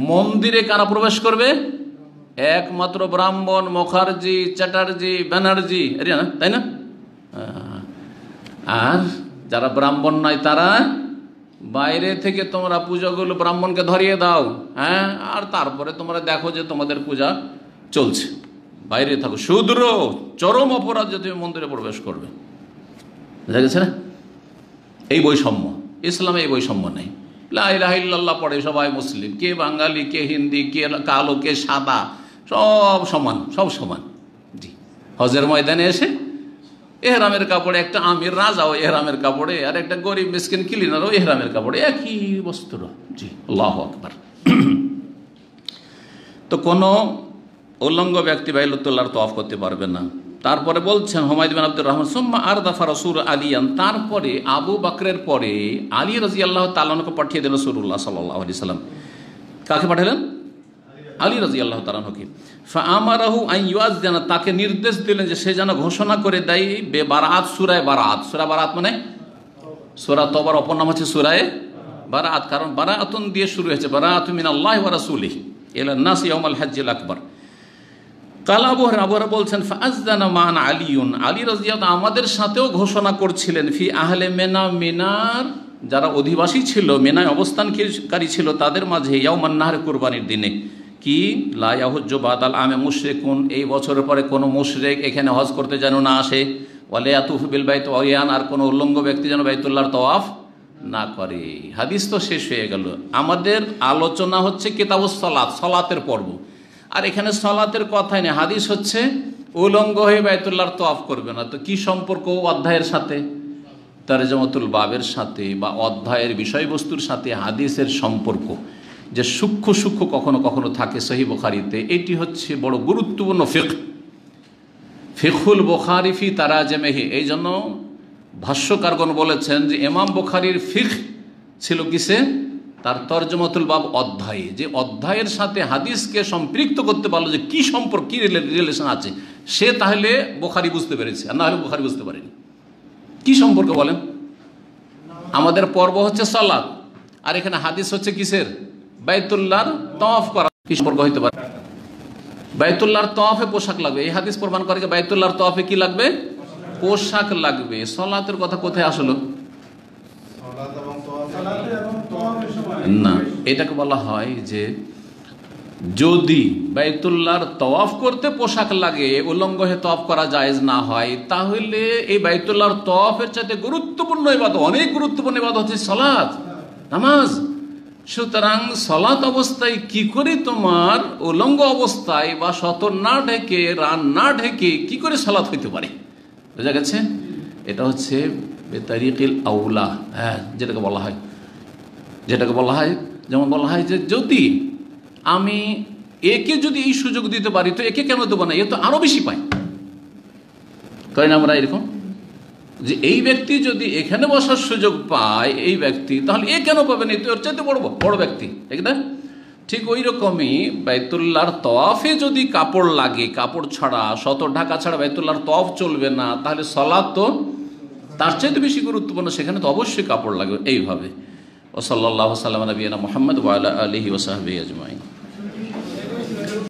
মন্দিরে কারা প্রবেশ করবে? একমাত্র ব্রাহ্মণ, মুখার্জি, চ্যাটার্জি, ব্যানার্জি, তাই না? আর যারা ব্রাহ্মণ নয় তারা বাইরে থেকে তোমরা পূজাগুলো ব্রাহ্মণকে ধরিয়ে দাও, হ্যাঁ, আর তারপরে তোমরা দেখো যে তোমাদের পূজা চলছে, বাইরে থাকো। শূদ্র, চরম অপরাধ যে তুমি মন্দিরে প্রবেশ করবে। বুঝা গেছে না? এই বৈষম্য, ইসলামে এই বৈষম্য নেই। লা ইলাহা ইল্লাল্লাহ পড়ে সবাই মুসলিম, কে বাঙালি, কে হিন্দি, কে কালো, কে সাদা, সব সমান, সব সমান। জি, হজের ময়দানে এসে এহরামের কাপড়ে, একটা আমির রাজাও এহরামের কাপড়ে, আর একটা গরিব মিসকিন ক্লিনারও এহরামের কাপড়ে, একই বস্ত্র। জি, আল্লাহু আকবার। তো কোনো উলঙ্গ ব্যক্তি বাইতুল্লাহর তওয়াফ করতে পারবে না। তারপরে বলছেন হুমায়দ বিন আব্দুর রহমান, সুম্মা আরদাফা রাসূল আলিয়ান, তারপরে আবু বকরের পরে আলী রাদিয়াল্লাহু তাআলা আনহুকে পাঠিয়ে দিলেন রাসূলুল্লাহ সাল্লাল্লাহু আলাইহি সাল্লাম। কাকে পাঠালেন? আলী রাদিয়াল্লাহু তাআলা আনহুকে। ফাআমারাহু আন ইউআযযিনা, তাকে নির্দেশ দিলেন যে সে যেন ঘোষণা করে দেয় বেবারাত, সূরা বারাত। সূরা বারাত মানে সূরা তওবার অপর নাম হচ্ছে সূরা বারাত, কারণ বারাতুন দিয়ে শুরু হয়েছে, বারাতু মিনাল্লাহি ওয়া রাসূলিহি ইলা নাস ইয়াউমাল হজ্জিল আকবার। কাল আবু হুরায়রা বলছেন, ফাআযযানা মান আলিয়ুন, আলী রাদিয়াল্লাহু আমাদের সাথেও ঘোষণা করছিলেন, ফি আহলে মিনা, মিনার যারা অধিবাসী ছিল, মিনায় অবস্থানকারী ছিল তাদের মাঝে, ইয়াউমান নাহর, কুরবানির দিনে, কি লা ইয়াহুজ্জু বাদাল আমে মুশরিকুন, এই বছরের পরে কোনো মুশরিক এখানে হজ করতে যেন না আসে, ওয়ালা ইয়াতুফু বিল বাইত ওয়ায়ান, আর কোনো উলঙ্গ ব্যক্তি যেন বাইতুল্লাহর তওয়াফ না করে। হাদিস তো শেষ হয়ে গেল। আমাদের আলোচনা হচ্ছে কিতাবুস সালাত, সালাতের পর্ব, আর এখানে সালাতের কথাই নেই। হাদিস হচ্ছে উলঙ্গ হয়ে বাইতুল্লাহর তওয়াফ করবে না। তো কি সম্পর্ক অধ্যায়ের সাথে, তারজামাতুল বাবের সাথে বা অধ্যায়ের বিষয়বস্তুর সাথে হাদিসের সম্পর্ক যে সূক্ষ্ম সূক্ষ্ম কখনো কখনো থাকে সহিহ বুখারীতে, এটি হচ্ছে বড় গুরুত্বপূর্ণ ফিকহুল বুখারী ফি তারাজুমিহি। এই জন্য ভাষ্যকারগণ বলেছেন যে ইমাম বুখারীর ফিকহ ছিল কিসে? তার তরজমাতুল বাব অধ্যায়ে, যে অধ্যায়ের সাথে হাদিসকে সম্পৃক্ত করতে পারলো, যে কি সম্পর্ক, কি রিলেশন আছে, সে তাহলে বুখারী বুঝতে পেরেছে, আর না হলে বুখারী বুঝতে পারেনি। কি সম্পর্ক বলেন? আমাদের পর্ব হচ্ছে সালাত, আর এখানে হাদিস হচ্ছে কিসের? বাইতুল্লাহর তওয়াফ করা। কি সম্পর্ক হইতে পারে? বাইতুল্লাহর তওয়াফে পোশাক লাগবে, এই হাদিস প্রমাণ করে যে বাইতুল্লাহর তওয়াফে কি লাগবে? পোশাক লাগবে। সালাতের কথা কোথায় আসলো? না, এটাকে বলা হয় যে যদি বাইতুল্লাহর তওয়াফ করতে পোশাক লাগে, উলঙ্গ হয়ে তওয়াফ করা জায়েজ না হয়, তাহলে এই বাইতুল্লাহর তওয়াফের চাইতে গুরুত্বপূর্ণ ইবাদত, অনেক গুরুত্বপূর্ণ ইবাদত হচ্ছে সালাত, নামাজ। সুতরাং সালাত অবস্থায় কি করে তোমার উলঙ্গ অবস্থায় বা সতর না ঢেকে, রান না ঢেকে কি করে সালাত হইতে পারে? বোঝা গেছে? এটা হচ্ছে বেতারিকিল আউলা, হ্যাঁ, যেটাকে বলা হয় যেমন বলা হয় যে যদি আমি একে যদি এই সুযোগ দিতে পারি তো একে কেন দেবো না, এ তো আরো বেশি পায়। কারণ আমরা এরকম যে এই ব্যক্তি যদি এখানে বসার সুযোগ পায়, এই ব্যক্তি, তাহলে এ কেন পাবে না? তো ওর চাইতে বড় ব্যক্তি, ঠিক না? ঠিক ওই রকমই বাইতুল্লাহর তওয়াফে যদি কাপড় লাগে, কাপড় ছাড়া, সতর ঢাকা ছাড়া বাইতুল্লাহর তওয়াফ চলবে না, তাহলে সালাত তো তার চাইতে বেশি গুরুত্বপূর্ণ, সেখানে তো অবশ্যই কাপড় লাগবে। এইভাবে। ওয়া সাল্লাল্লাহু আলা নবিয়িনা মুহাম্মদ ওয়া আলা আলিহি ওয়া সাহবিহি আজমাইন।